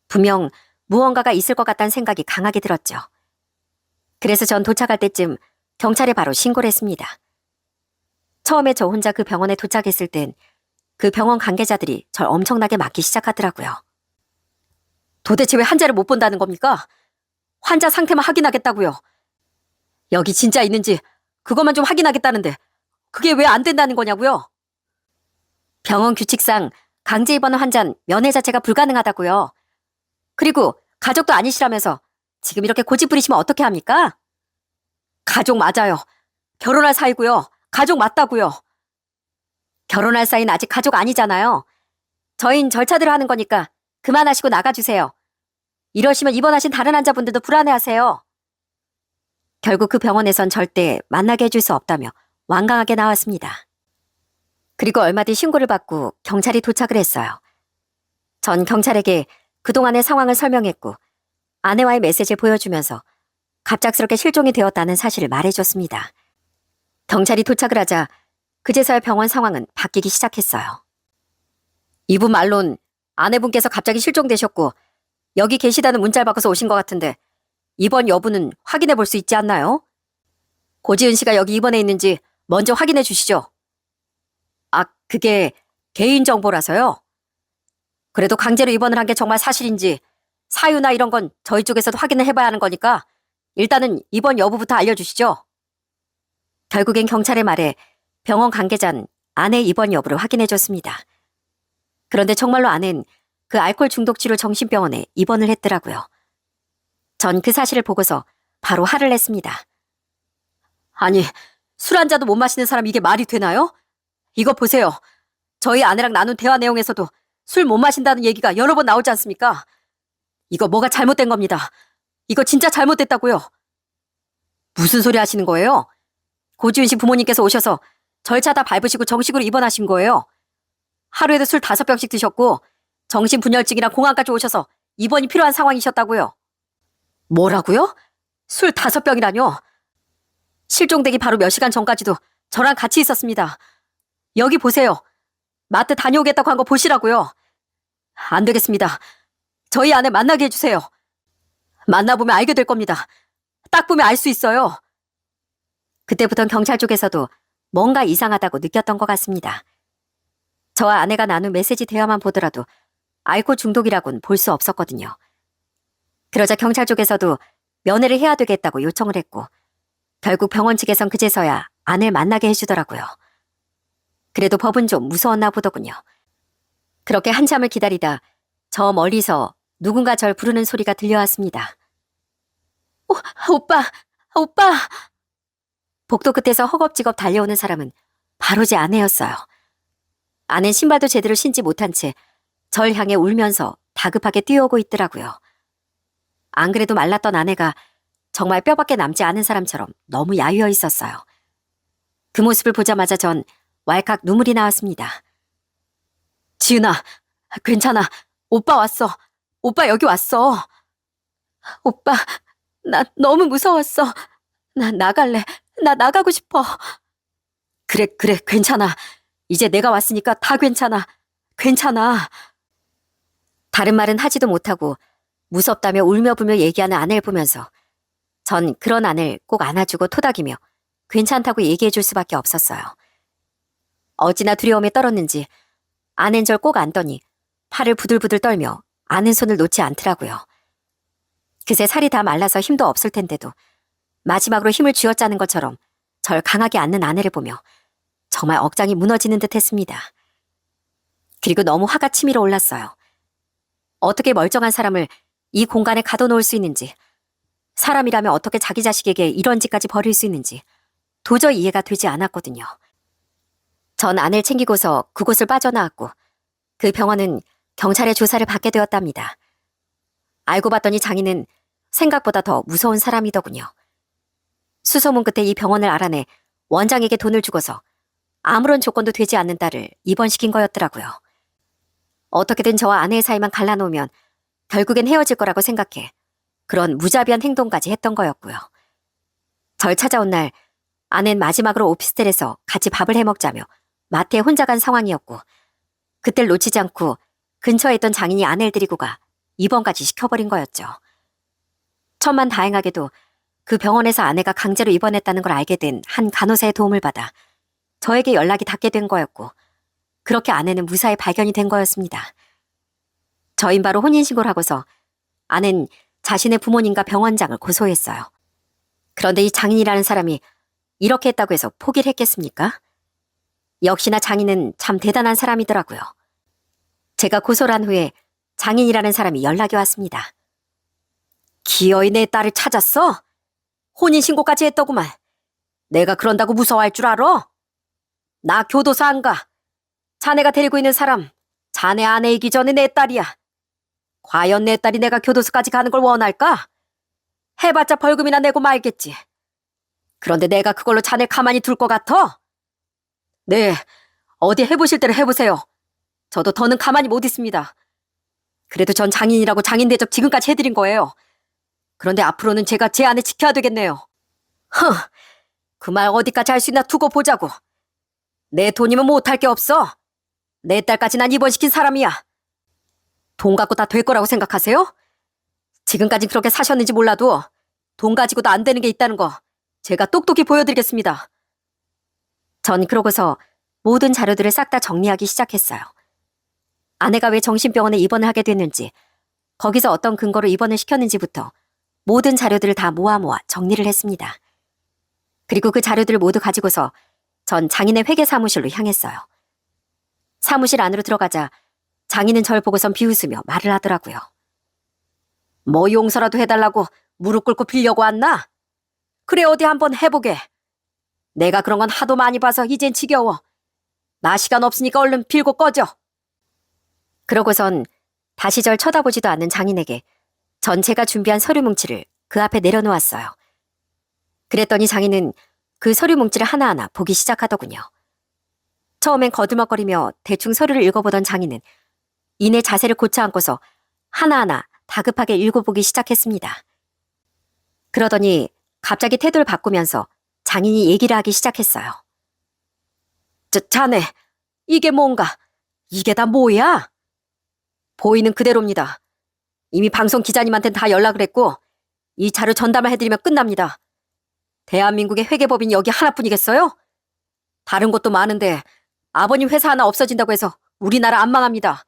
분명 무언가가 있을 것 같다는 생각이 강하게 들었죠. 그래서 전 도착할 때쯤 경찰에 바로 신고를 했습니다. 처음에 저 혼자 그 병원에 도착했을 땐 그 병원 관계자들이 절 엄청나게 맞기 시작하더라고요. 도대체 왜 환자를 못 본다는 겁니까? 환자 상태만 확인하겠다고요. 여기 진짜 있는지 그것만 좀 확인하겠다는데 그게 왜 안 된다는 거냐고요? 병원 규칙상 강제 입원한 환자는 면회 자체가 불가능하다고요. 그리고 가족도 아니시라면서 지금 이렇게 고집 부리시면 어떻게 합니까? 가족 맞아요. 결혼할 사이고요. 가족 맞다고요. 결혼할 사이는 아직 가족 아니잖아요. 저희는 절차대로 하는 거니까 그만하시고 나가주세요. 이러시면 입원하신 다른 환자분들도 불안해하세요. 결국 그 병원에선 절대 만나게 해줄 수 없다며 완강하게 나왔습니다. 그리고 얼마 뒤 신고를 받고 경찰이 도착을 했어요. 전 경찰에게 그동안의 상황을 설명했고 아내와의 메시지를 보여주면서 갑작스럽게 실종이 되었다는 사실을 말해줬습니다. 경찰이 도착을 하자 그제서야 병원 상황은 바뀌기 시작했어요. 이분 말론 아내분께서 갑자기 실종되셨고 여기 계시다는 문자를 받고서 오신 것 같은데 입원 여부는 확인해 볼 수 있지 않나요? 고지은 씨가 여기 입원해 있는지 먼저 확인해 주시죠. 아, 그게 개인정보라서요? 그래도 강제로 입원을 한 게 정말 사실인지 사유나 이런 건 저희 쪽에서도 확인을 해봐야 하는 거니까 일단은 입원 여부부터 알려주시죠. 결국엔 경찰의 말에 병원 관계자는 아내의 입원 여부를 확인해줬습니다. 그런데 정말로 아내는 그 알코올 중독 치료 정신병원에 입원을 했더라고요. 전 그 사실을 보고서 바로 화를 냈습니다. 아니, 술 한 잔도 못 마시는 사람 이게 말이 되나요? 이거 보세요. 저희 아내랑 나눈 대화 내용에서도 술 못 마신다는 얘기가 여러 번 나오지 않습니까? 이거 뭐가 잘못된 겁니다. 이거 진짜 잘못됐다고요. 무슨 소리 하시는 거예요? 고지훈 씨 부모님께서 오셔서 절차 다 밟으시고 정식으로 입원하신 거예요. 하루에도 술 5병씩 드셨고 정신분열증이랑 공황까지 오셔서 입원이 필요한 상황이셨다고요. 뭐라고요? 술 5병이라뇨? 실종되기 바로 몇 시간 전까지도 저랑 같이 있었습니다. 여기 보세요. 마트 다녀오겠다고 한 거 보시라고요. 안 되겠습니다. 저희 아내 만나게 해주세요. 만나보면 알게 될 겁니다. 딱 보면 알 수 있어요. 그때부턴 경찰 쪽에서도 뭔가 이상하다고 느꼈던 것 같습니다. 저와 아내가 나눈 메시지 대화만 보더라도 알코올 중독이라고는 볼 수 없었거든요. 그러자 경찰 쪽에서도 면회를 해야 되겠다고 요청을 했고 결국 병원 측에선 그제서야 아내를 만나게 해주더라고요. 그래도 법은 좀 무서웠나 보더군요. 그렇게 한참을 기다리다 저 멀리서 누군가 절 부르는 소리가 들려왔습니다. 오빠! 오빠! 복도 끝에서 허겁지겁 달려오는 사람은 바로 제 아내였어요. 아내는 신발도 제대로 신지 못한 채 절 향해 울면서 다급하게 뛰어오고 있더라고요. 안 그래도 말랐던 아내가 정말 뼈밖에 남지 않은 사람처럼 너무 야위어 있었어요. 그 모습을 보자마자 전 왈칵 눈물이 나왔습니다. 지은아, 괜찮아. 오빠 왔어. 오빠 여기 왔어. 오빠, 나 너무 무서웠어. 나 나갈래. 나 나가고 싶어. 그래, 괜찮아. 이제 내가 왔으니까 다 괜찮아. 괜찮아. 다른 말은 하지도 못하고 무섭다며 울며불며 얘기하는 아내를 보면서 전 그런 아내를 꼭 안아주고 토닥이며 괜찮다고 얘기해줄 수밖에 없었어요. 어찌나 두려움에 떨었는지 아내는 절 꼭 안더니 팔을 부들부들 떨며 아는 손을 놓지 않더라고요. 그새 살이 다 말라서 힘도 없을 텐데도 마지막으로 힘을 쥐어짜는 것처럼 절 강하게 안는 아내를 보며 정말 억장이 무너지는 듯 했습니다. 그리고 너무 화가 치밀어 올랐어요. 어떻게 멀쩡한 사람을 이 공간에 가둬놓을 수 있는지, 사람이라면 어떻게 자기 자식에게 이런 짓까지 벌일 수 있는지 도저히 이해가 되지 않았거든요. 전 아내를 챙기고서 그곳을 빠져나왔고 그 병원은 경찰의 조사를 받게 되었답니다. 알고 봤더니 장인은 생각보다 더 무서운 사람이더군요. 수소문 끝에 이 병원을 알아내 원장에게 돈을 주고서 아무런 조건도 되지 않는 딸을 입원시킨 거였더라고요. 어떻게든 저와 아내의 사이만 갈라놓으면 결국엔 헤어질 거라고 생각해 그런 무자비한 행동까지 했던 거였고요. 절 찾아온 날 아내는 마지막으로 오피스텔에서 같이 밥을 해먹자며 마트에 혼자 간 상황이었고 그때를 놓치지 않고 근처에 있던 장인이 아내를 데리고 가 입원까지 시켜버린 거였죠. 천만다행하게도 그 병원에서 아내가 강제로 입원했다는 걸 알게 된 한 간호사의 도움을 받아 저에게 연락이 닿게 된 거였고 그렇게 아내는 무사히 발견이 된 거였습니다. 저흰 바로 혼인신고를 하고서 아내는 자신의 부모님과 병원장을 고소했어요. 그런데 이 장인이라는 사람이 이렇게 했다고 해서 포기를 했겠습니까? 역시나 장인은 참 대단한 사람이더라고요. 제가 고소를 한 후에 장인이라는 사람이 연락이 왔습니다. 기어이 내 딸을 찾았어? 혼인신고까지 했더구만. 내가 그런다고 무서워할 줄 알아? 나 교도소 안 가. 자네가 데리고 있는 사람 자네 아내이기 전에 내 딸이야. 과연 내 딸이 내가 교도소까지 가는 걸 원할까? 해봤자 벌금이나 내고 말겠지. 그런데 내가 그걸로 자네 가만히 둘 것 같아? 네, 어디 해보실 대로 해보세요. 저도 더는 가만히 못 있습니다. 그래도 전 장인이라고 장인 대접 지금까지 해드린 거예요. 그런데 앞으로는 제가 제 아내 지켜야 되겠네요. 그 말 어디까지 할 수 있나 두고 보자고. 내 돈이면 못할 게 없어. 내 딸까지 난 입원시킨 사람이야. 돈 갖고 다 될 거라고 생각하세요? 지금까지 그렇게 사셨는지 몰라도 돈 가지고도 안 되는 게 있다는 거 제가 똑똑히 보여드리겠습니다. 전 그러고서 모든 자료들을 싹 다 정리하기 시작했어요. 아내가 왜 정신병원에 입원을 하게 됐는지, 거기서 어떤 근거로 입원을 시켰는지부터 모든 자료들을 다 모아 정리를 했습니다. 그리고 그 자료들을 모두 가지고서 전 장인의 회계사무실로 향했어요. 사무실 안으로 들어가자 장인은 절 보고선 비웃으며 말을 하더라고요. 뭐 용서라도 해달라고 무릎 꿇고 빌려고 왔나? 그래 어디 한번 해보게. 내가 그런 건 하도 많이 봐서 이젠 지겨워. 나 시간 없으니까 얼른 빌고 꺼져. 그러고선 다시 절 쳐다보지도 않는 장인에게 전체가 준비한 서류 뭉치를 그 앞에 내려놓았어요. 그랬더니 장인은 그 서류 뭉치를 하나하나 보기 시작하더군요. 처음엔 거들먹거리며 대충 서류를 읽어보던 장인은 이내 자세를 고쳐 앉고서 하나하나 다급하게 읽어보기 시작했습니다. 그러더니 갑자기 태도를 바꾸면서 장인이 얘기를 하기 시작했어요. 자네, 이게 뭔가? 이게 다 뭐야? 보이는 그대로입니다. 이미 방송 기자님한테는 다 연락을 했고 이 자료 전담을 해드리면 끝납니다. 대한민국의 회계법인이 여기 하나뿐이겠어요? 다른 곳도 많은데 아버님 회사 하나 없어진다고 해서 우리나라 안 망합니다.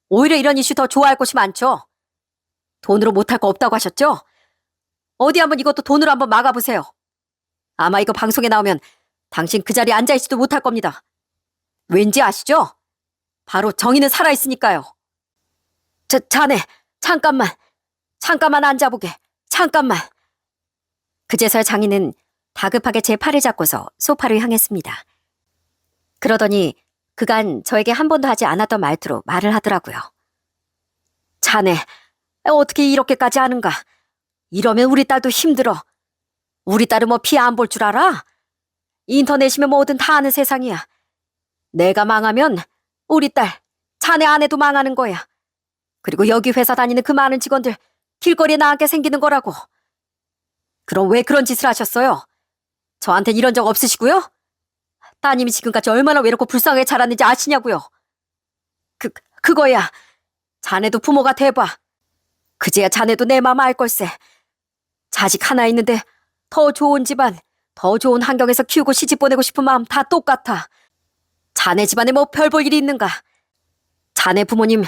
오히려 이런 이슈 더 좋아할 곳이 많죠. 돈으로 못할 거 없다고 하셨죠? 어디 한번 이것도 돈으로 한번 막아보세요. 아마 이거 방송에 나오면 당신 그 자리에 앉아있지도 못할 겁니다. 왠지 아시죠? 바로 정의는 살아있으니까요. 자네, 잠깐만 앉아보게. 잠깐만. 그제서야 장인은 다급하게 제 팔을 잡고서 소파를 향했습니다. 그러더니 그간 저에게 한 번도 하지 않았던 말투로 말을 하더라고요. 자네, 어떻게 이렇게까지 하는가? 이러면 우리 딸도 힘들어. 우리 딸은 뭐 피해 안 볼 줄 알아? 인터넷이면 뭐든 다 아는 세상이야. 내가 망하면 우리 딸, 자네 아내도 망하는 거야. 그리고 여기 회사 다니는 그 많은 직원들 길거리에 나앉게 생기는 거라고. 그럼 왜 그런 짓을 하셨어요? 저한텐 이런 적 없으시고요? 따님이 지금까지 얼마나 외롭고 불쌍하게 자랐는지 아시냐고요? 그거야. 자네도 부모가 돼봐. 그제야 자네도 내 맘 알 걸세. 자식 하나 있는데 더 좋은 집안, 더 좋은 환경에서 키우고 시집 보내고 싶은 마음 다 똑같아. 자네 집안에 뭐 별 볼 일이 있는가? 자네 부모님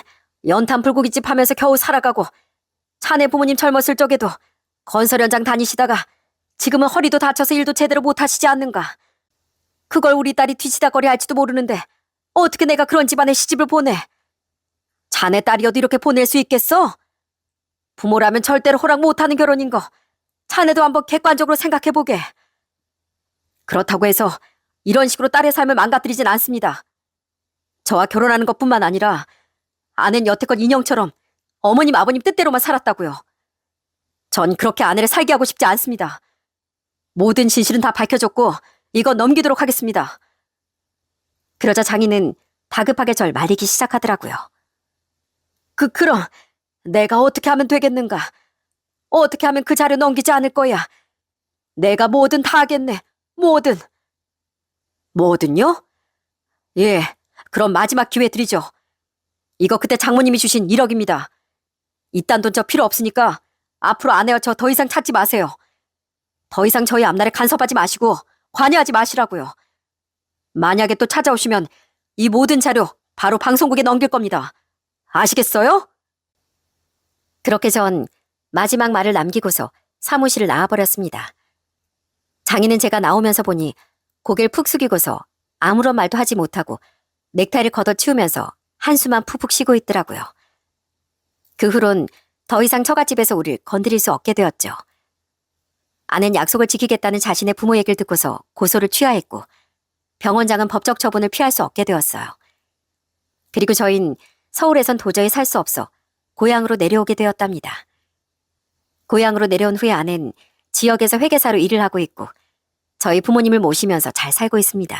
연탄 불고기집 하면서 겨우 살아가고 자네 부모님 젊었을 적에도 건설 현장 다니시다가 지금은 허리도 다쳐서 일도 제대로 못하시지 않는가? 그걸 우리 딸이 뒤치다거리 할지도 모르는데 어떻게 내가 그런 집안에 시집을 보내? 자네 딸이 어디 이렇게 보낼 수 있겠어? 부모라면 절대로 허락 못하는 결혼인 거 자네도 한번 객관적으로 생각해보게. 그렇다고 해서 이런 식으로 딸의 삶을 망가뜨리진 않습니다. 저와 결혼하는 것뿐만 아니라 아내는 여태껏 인형처럼 어머님 아버님 뜻대로만 살았다고요. 전 그렇게 아내를 살게 하고 싶지 않습니다. 모든 진실은 다 밝혀졌고 이건 넘기도록 하겠습니다. 그러자 장인은 다급하게 절 말리기 시작하더라고요. 그럼 내가 어떻게 하면 되겠는가? 어떻게 하면 그 자료 넘기지 않을 거야? 내가 뭐든 다 하겠네. 뭐든. 뭐든요? 예, 그럼 마지막 기회 드리죠. 이거 그때 장모님이 주신 1억입니다. 이딴 돈 저 필요 없으니까 앞으로 아내와 저 더 이상 찾지 마세요. 더 이상 저희 앞날에 간섭하지 마시고 관여하지 마시라고요. 만약에 또 찾아오시면 이 모든 자료 바로 방송국에 넘길 겁니다. 아시겠어요? 그렇게 전 마지막 말을 남기고서 사무실을 나와버렸습니다. 장인은 제가 나오면서 보니 고개를 푹 숙이고서 아무런 말도 하지 못하고 넥타이를 걷어치우면서 한숨만 푹푹 쉬고 있더라고요. 그 후론 더 이상 처갓집에서 우릴 건드릴 수 없게 되었죠. 아내는 약속을 지키겠다는 자신의 부모 얘기를 듣고서 고소를 취하했고 병원장은 법적 처분을 피할 수 없게 되었어요. 그리고 저흰 서울에선 도저히 살 수 없어 고향으로 내려오게 되었답니다. 고향으로 내려온 후에 아내는 지역에서 회계사로 일을 하고 있고 저희 부모님을 모시면서 잘 살고 있습니다.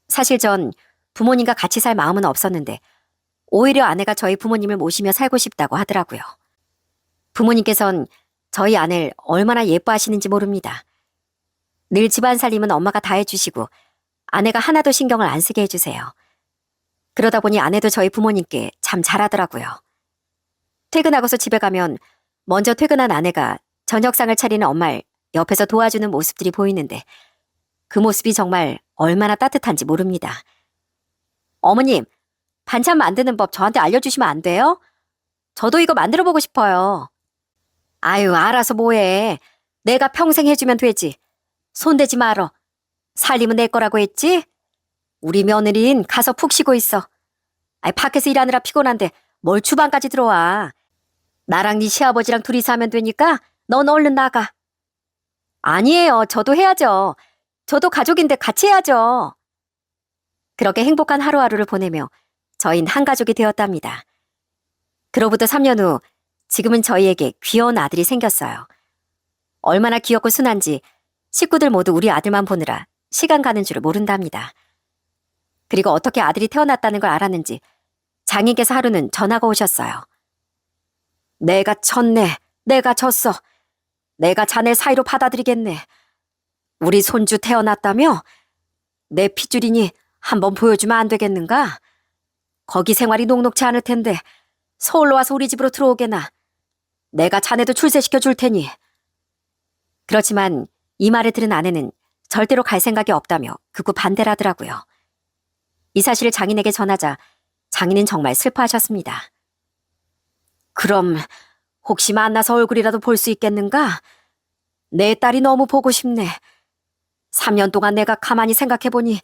사실 전 부모님과 같이 살 마음은 없었는데 오히려 아내가 저희 부모님을 모시며 살고 싶다고 하더라고요. 부모님께선 저희 아내를 얼마나 예뻐하시는지 모릅니다. 늘 집안 살림은 엄마가 다 해주시고 아내가 하나도 신경을 안 쓰게 해주세요. 그러다 보니 아내도 저희 부모님께 참 잘하더라고요. 퇴근하고서 집에 가면 먼저 퇴근한 아내가 저녁상을 차리는 엄마를 옆에서 도와주는 모습들이 보이는데 그 모습이 정말 얼마나 따뜻한지 모릅니다. 어머님, 반찬 만드는 법 저한테 알려주시면 안 돼요? 저도 이거 만들어보고 싶어요. 아유, 알아서 뭐해. 내가 평생 해주면 되지. 손대지 말어. 살림은 내 거라고 했지? 우리 며느린 가서 푹 쉬고 있어. 아이, 밖에서 일하느라 피곤한데 뭘 주방까지 들어와. 나랑 네 시아버지랑 둘이서 하면 되니까 넌 얼른 나가. 아니에요. 저도 해야죠. 저도 가족인데 같이 해야죠. 그렇게 행복한 하루하루를 보내며 저희는 한 가족이 되었답니다. 그로부터 3년 후 지금은 저희에게 귀여운 아들이 생겼어요. 얼마나 귀엽고 순한지 식구들 모두 우리 아들만 보느라 시간 가는 줄을 모른답니다. 그리고 어떻게 아들이 태어났다는 걸 알았는지 장인께서 하루는 전화가 오셨어요. 내가 졌네. 내가 졌어. 내가 자네 사이로 받아들이겠네. 우리 손주 태어났다며? 내 핏줄이니 한번 보여주면 안 되겠는가? 거기 생활이 녹록치 않을 텐데 서울로 와서 우리 집으로 들어오게나. 내가 자네도 출세시켜 줄 테니. 그렇지만 이 말을 들은 아내는 절대로 갈 생각이 없다며 극구 반대를 하더라고요. 이 사실을 장인에게 전하자 장인은 정말 슬퍼하셨습니다. 그럼 혹시 만나서 얼굴이라도 볼 수 있겠는가? 내 딸이 너무 보고 싶네. 3년 동안 내가 가만히 생각해보니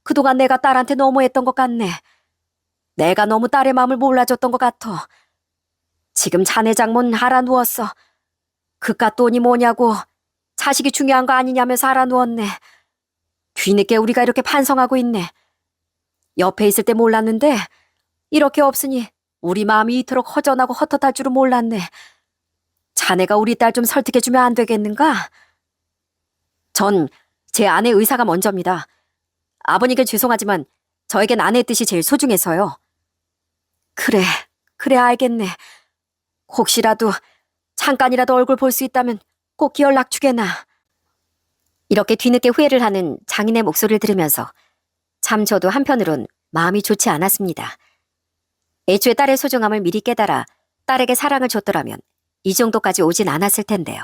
그동안 내가 딸한테 너무했던 것 같네. 내가 너무 딸의 마음을 몰라줬던 것 같아. 지금 자네 장모는 알아 누웠어. 그깟 돈이 뭐냐고 자식이 중요한 거 아니냐면서 알아 누웠네. 뒤늦게 우리가 이렇게 반성하고 있네. 옆에 있을 때 몰랐는데 이렇게 없으니 우리 마음이 이토록 허전하고 헛헛할 줄은 몰랐네. 자네가 우리 딸 좀 설득해주면 안 되겠는가? 전 제 아내 의사가 먼저입니다. 아버님께 죄송하지만 저에겐 아내의 뜻이 제일 소중해서요. 그래 알겠네. 혹시라도 잠깐이라도 얼굴 볼 수 있다면 꼭 연락 주게나. 이렇게 뒤늦게 후회를 하는 장인의 목소리를 들으면서 참 저도 한편으론 마음이 좋지 않았습니다. 애초에 딸의 소중함을 미리 깨달아 딸에게 사랑을 줬더라면 이 정도까지 오진 않았을 텐데요.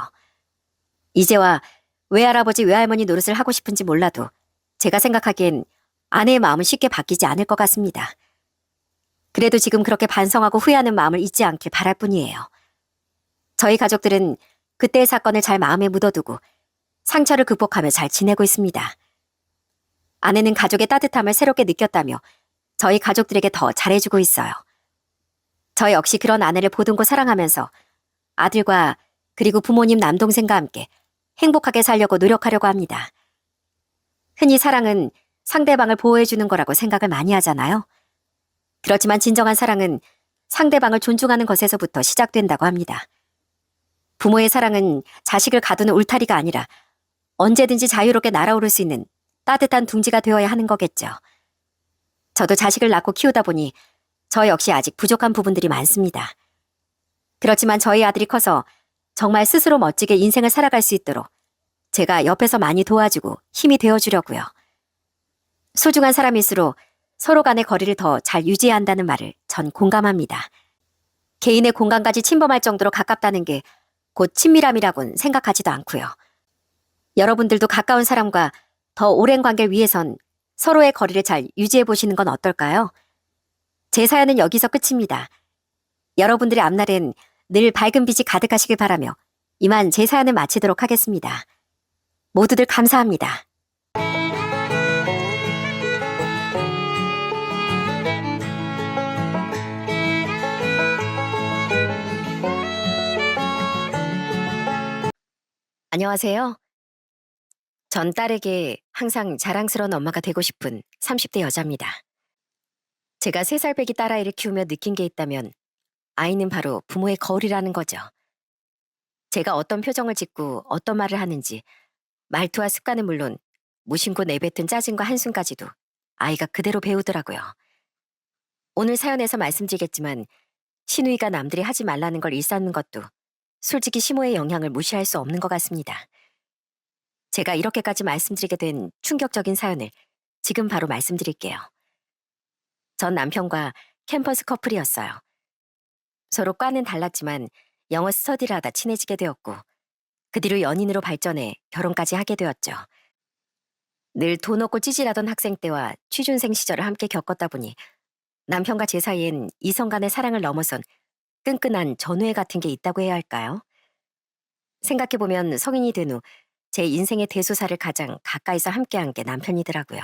이제와 외할아버지 외할머니 노릇을 하고 싶은지 몰라도 제가 생각하기엔 아내의 마음은 쉽게 바뀌지 않을 것 같습니다. 그래도 지금 그렇게 반성하고 후회하는 마음을 잊지 않길 바랄 뿐이에요. 저희 가족들은 그때의 사건을 잘 마음에 묻어두고 상처를 극복하며 잘 지내고 있습니다. 아내는 가족의 따뜻함을 새롭게 느꼈다며 저희 가족들에게 더 잘해주고 있어요. 저 역시 그런 아내를 보듬고 사랑하면서 아들과 그리고 부모님 남동생과 함께 행복하게 살려고 노력하려고 합니다. 흔히 사랑은 상대방을 보호해주는 거라고 생각을 많이 하잖아요. 그렇지만 진정한 사랑은 상대방을 존중하는 것에서부터 시작된다고 합니다. 부모의 사랑은 자식을 가두는 울타리가 아니라 언제든지 자유롭게 날아오를 수 있는 따뜻한 둥지가 되어야 하는 거겠죠. 저도 자식을 낳고 키우다 보니 저 역시 아직 부족한 부분들이 많습니다. 그렇지만 저희 아들이 커서 정말 스스로 멋지게 인생을 살아갈 수 있도록 제가 옆에서 많이 도와주고 힘이 되어주려고요. 소중한 사람일수록 서로 간의 거리를 더 잘 유지해야 한다는 말을 전 공감합니다. 개인의 공간까지 침범할 정도로 가깝다는 게 곧 친밀함이라고는 생각하지도 않고요. 여러분들도 가까운 사람과 더 오랜 관계를 위해선 서로의 거리를 잘 유지해 보시는 건 어떨까요? 제 사연은 여기서 끝입니다. 여러분들의 앞날엔 늘 밝은 빛이 가득하시길 바라며 이만 제 사연을 마치도록 하겠습니다. 모두들 감사합니다. 안녕하세요. 전 딸에게 항상 자랑스러운 엄마가 되고 싶은 30대 여자입니다. 제가 3살 배기 딸아이를 키우며 느낀 게 있다면 아이는 바로 부모의 거울이라는 거죠. 제가 어떤 표정을 짓고 어떤 말을 하는지 말투와 습관은 물론 무심코 내뱉은 짜증과 한숨까지도 아이가 그대로 배우더라고요. 오늘 사연에서 말씀드리겠지만 시누이가 남들이 하지 말라는 걸 일삼는 것도 솔직히 시모의 영향을 무시할 수 없는 것 같습니다. 제가 이렇게까지 말씀드리게 된 충격적인 사연을 지금 바로 말씀드릴게요. 전 남편과 캠퍼스 커플이었어요. 서로 과는 달랐지만 영어 스터디를 하다 친해지게 되었고 그 뒤로 연인으로 발전해 결혼까지 하게 되었죠. 늘 돈 없고 찌질하던 학생 때와 취준생 시절을 함께 겪었다 보니 남편과 제 사이엔 이성 간의 사랑을 넘어선 끈끈한 전우애 같은 게 있다고 해야 할까요? 생각해보면 성인이 된 후 제 인생의 대소사를 가장 가까이서 함께한 게 남편이더라고요.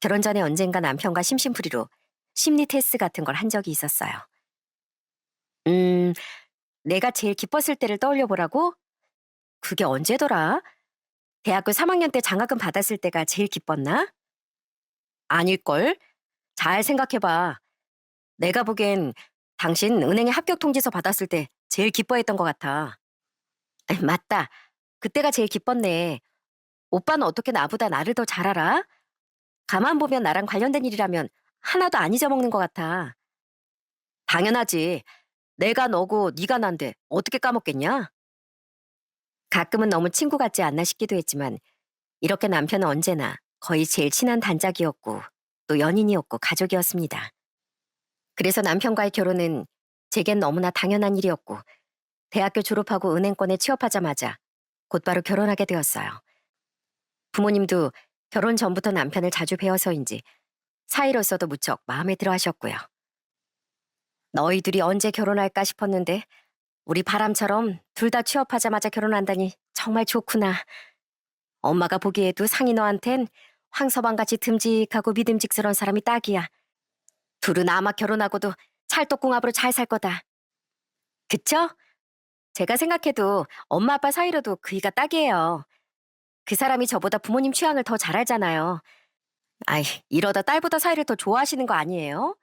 결혼 전에 언젠가 남편과 심심풀이로 심리 테스트 같은 걸 한 적이 있었어요. 내가 제일 기뻤을 때를 떠올려 보라고? 그게 언제더라? 대학교 3학년 때 장학금 받았을 때가 제일 기뻤나? 아닐걸? 잘 생각해봐. 내가 보기엔 당신 은행에 합격 통지서 받았을 때 제일 기뻐했던 것 같아. 맞다. 그때가 제일 기뻤네. 오빠는 어떻게 나보다 나를 더 잘 알아? 가만 보면 나랑 관련된 일이라면 하나도 안 잊어먹는 것 같아. 당연하지. 내가 너고 네가 난데 어떻게 까먹겠냐? 가끔은 너무 친구 같지 않나 싶기도 했지만 이렇게 남편은 언제나 거의 제일 친한 단짝이었고 또 연인이었고 가족이었습니다. 그래서 남편과의 결혼은 제겐 너무나 당연한 일이었고 대학교 졸업하고 은행권에 취업하자마자 곧바로 결혼하게 되었어요. 부모님도 결혼 전부터 남편을 자주 뵈어서인지 사이로서도 무척 마음에 들어 하셨고요. 너희 둘이 언제 결혼할까 싶었는데 우리 바람처럼 둘 다 취업하자마자 결혼한다니 정말 좋구나. 엄마가 보기에도 상이 너한텐 황서방같이 듬직하고 믿음직스러운 사람이 딱이야. 둘은 아마 결혼하고도 찰떡궁합으로 잘 살 거다. 그쵸? 제가 생각해도 엄마 아빠 사이로도 그이가 딱이에요. 그 사람이 저보다 부모님 취향을 더 잘 알잖아요. 아이, 이러다 딸보다 사이를 더 좋아하시는 거 아니에요?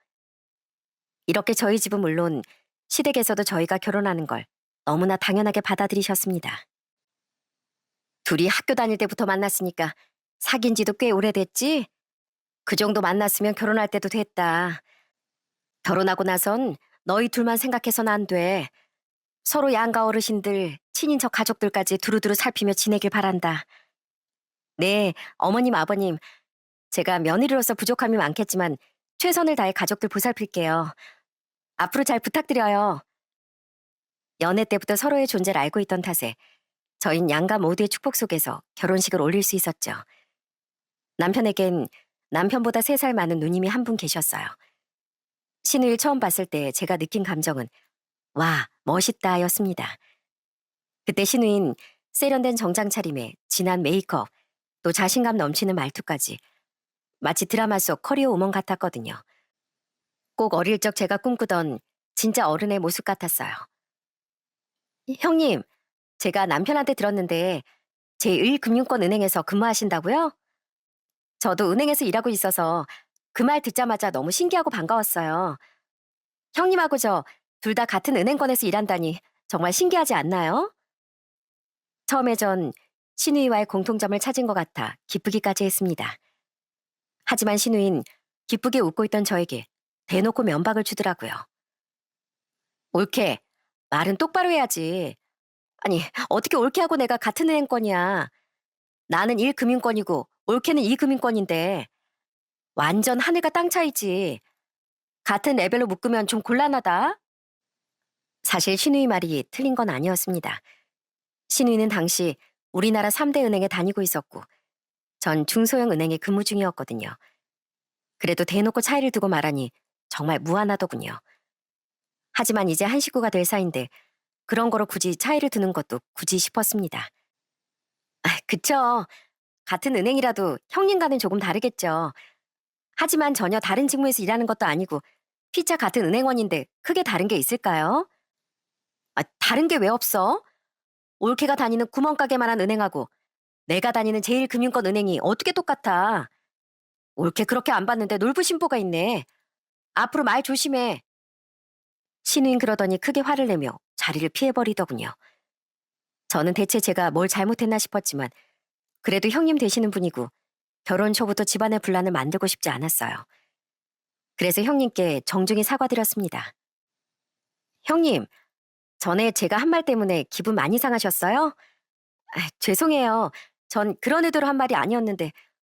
이렇게 저희 집은 물론 시댁에서도 저희가 결혼하는 걸 너무나 당연하게 받아들이셨습니다. 둘이 학교 다닐 때부터 만났으니까 사귄 지도 꽤 오래됐지? 그 정도 만났으면 결혼할 때도 됐다. 결혼하고 나선 너희 둘만 생각해서는 안 돼. 서로 양가 어르신들, 친인척 가족들까지 두루두루 살피며 지내길 바란다. 네, 어머님, 아버님, 제가 며느리로서 부족함이 많겠지만 최선을 다해 가족들 보살필게요. 앞으로 잘 부탁드려요. 연애 때부터 서로의 존재를 알고 있던 탓에 저흰 양가 모두의 축복 속에서 결혼식을 올릴 수 있었죠. 남편에겐 남편보다 3살 많은 누님이 한 분 계셨어요. 신우일 처음 봤을 때 제가 느낀 감정은 와, 멋있다 였습니다. 그때 신우인 세련된 정장 차림에 진한 메이크업, 또 자신감 넘치는 말투까지 마치 드라마 속 커리어 우먼 같았거든요. 꼭 어릴 적 제가 꿈꾸던 진짜 어른의 모습 같았어요. 형님, 제가 남편한테 들었는데 제1금융권은행에서 근무하신다고요? 저도 은행에서 일하고 있어서 그 말 듣자마자 너무 신기하고 반가웠어요. 형님하고 저 둘 다 같은 은행권에서 일한다니 정말 신기하지 않나요? 처음에 전 신우이와의 공통점을 찾은 것 같아 기쁘기까지 했습니다. 하지만 신우인 기쁘게 웃고 있던 저에게 대놓고 면박을 주더라고요. 옳게, 말은 똑바로 해야지. 아니, 어떻게 옳게하고 내가 같은 은행권이야. 나는 1금융권이고 옳게는 2금융권인데 완전 하늘과 땅 차이지. 같은 레벨로 묶으면 좀 곤란하다. 사실 신우이 말이 틀린 건 아니었습니다. 신우이는 당시 우리나라 3대 은행에 다니고 있었고 전 중소형 은행에 근무 중이었거든요. 그래도 대놓고 차이를 두고 말하니 정말 무안하더군요. 하지만 이제 한 식구가 될 사이인데 그런 거로 굳이 차이를 두는 것도 굳이 싶었습니다. 그쵸. 같은 은행이라도 형님과는 조금 다르겠죠. 하지만 전혀 다른 직무에서 일하는 것도 아니고 피차 같은 은행원인데 크게 다른 게 있을까요? 다른 게 왜 없어? 올케가 다니는 구멍가게만한 은행하고 내가 다니는 제1금융권 은행이 어떻게 똑같아? 올케 그렇게 안 봤는데 놀부심보가 있네. 앞으로 말 조심해. 신우인 그러더니 크게 화를 내며 자리를 피해버리더군요. 저는 대체 제가 뭘 잘못했나 싶었지만 그래도 형님 되시는 분이고 결혼 초부터 집안의 분란을 만들고 싶지 않았어요. 그래서 형님께 정중히 사과드렸습니다. 형님, 전에 제가 한 말 때문에 기분 많이 상하셨어요? 죄송해요. 전 그런 의도로 한 말이 아니었는데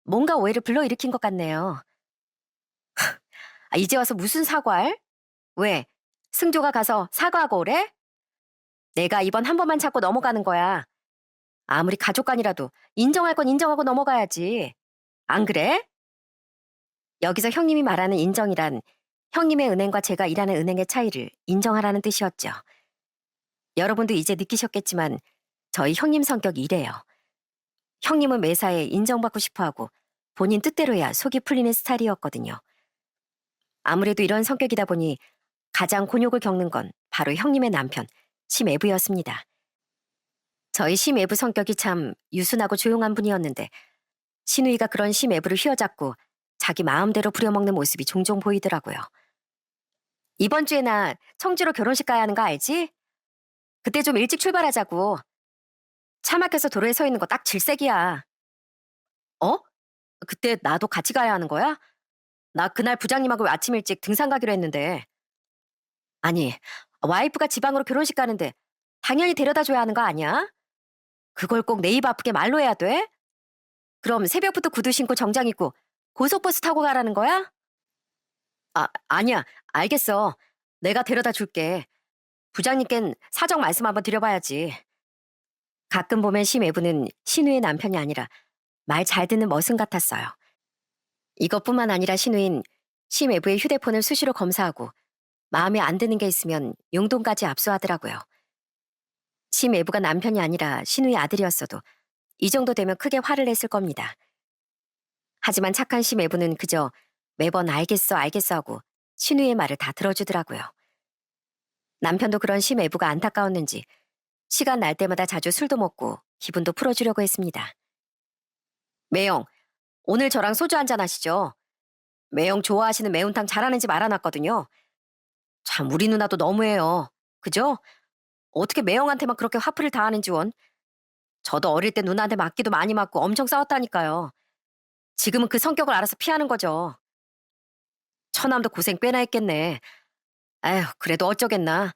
뭔가 오해를 불러일으킨 것 같네요. 이제 와서 무슨 사과를? 왜? 승조가 가서 사과하고 오래? 내가 이번 한 번만 참고 넘어가는 거야. 아무리 가족간이라도 인정할 건 인정하고 넘어가야지. 안 그래? 여기서 형님이 말하는 인정이란 형님의 은행과 제가 일하는 은행의 차이를 인정하라는 뜻이었죠. 여러분도 이제 느끼셨겠지만 저희 형님 성격이 이래요. 형님은 매사에 인정받고 싶어하고 본인 뜻대로 해야 속이 풀리는 스타일이었거든요. 아무래도 이런 성격이다 보니 가장 곤욕을 겪는 건 바로 형님의 남편, 심애부였습니다. 저희 심애부 성격이 참 유순하고 조용한 분이었는데 신우이가 그런 심애부를 휘어잡고 자기 마음대로 부려먹는 모습이 종종 보이더라고요. 이번 주에 나 청주로 결혼식 가야 하는 거 알지? 그때 좀 일찍 출발하자고. 차 막혀서 도로에 서 있는 거 딱 질색이야. 어? 그때 나도 같이 가야 하는 거야? 나 그날 부장님하고 아침 일찍 등산 가기로 했는데. 아니, 와이프가 지방으로 결혼식 가는데 당연히 데려다 줘야 하는 거 아니야? 그걸 꼭 내 입 아프게 말로 해야 돼? 그럼 새벽부터 구두 신고 정장 입고 고속버스 타고 가라는 거야? 아니야. 알겠어. 내가 데려다 줄게. 부장님껜 사정 말씀 한번 드려봐야지. 가끔 보면 심애부는 신우의 남편이 아니라 말 잘 듣는 머슴 같았어요. 이것뿐만 아니라 신우인 심애부의 휴대폰을 수시로 검사하고 마음에 안 드는 게 있으면 용돈까지 압수하더라고요. 심애부가 남편이 아니라 신우의 아들이었어도 이 정도 되면 크게 화를 냈을 겁니다. 하지만 착한 심애부는 그저 매번 알겠어 알겠어 하고 신우의 말을 다 들어주더라고요. 남편도 그런 심애부가 안타까웠는지 시간 날 때마다 자주 술도 먹고 기분도 풀어주려고 했습니다. 매영, 오늘 저랑 소주 한잔 하시죠. 매영 좋아하시는 매운탕 잘하는 집 알아놨거든요. 참 우리 누나도 너무해요. 그죠? 어떻게 매영한테만 그렇게 화풀이를 다 하는지 원. 저도 어릴 때 누나한테 맞기도 많이 맞고 엄청 싸웠다니까요. 지금은 그 성격을 알아서 피하는 거죠. 처남도 고생 꽤나 했겠네. 에휴, 그래도 어쩌겠나.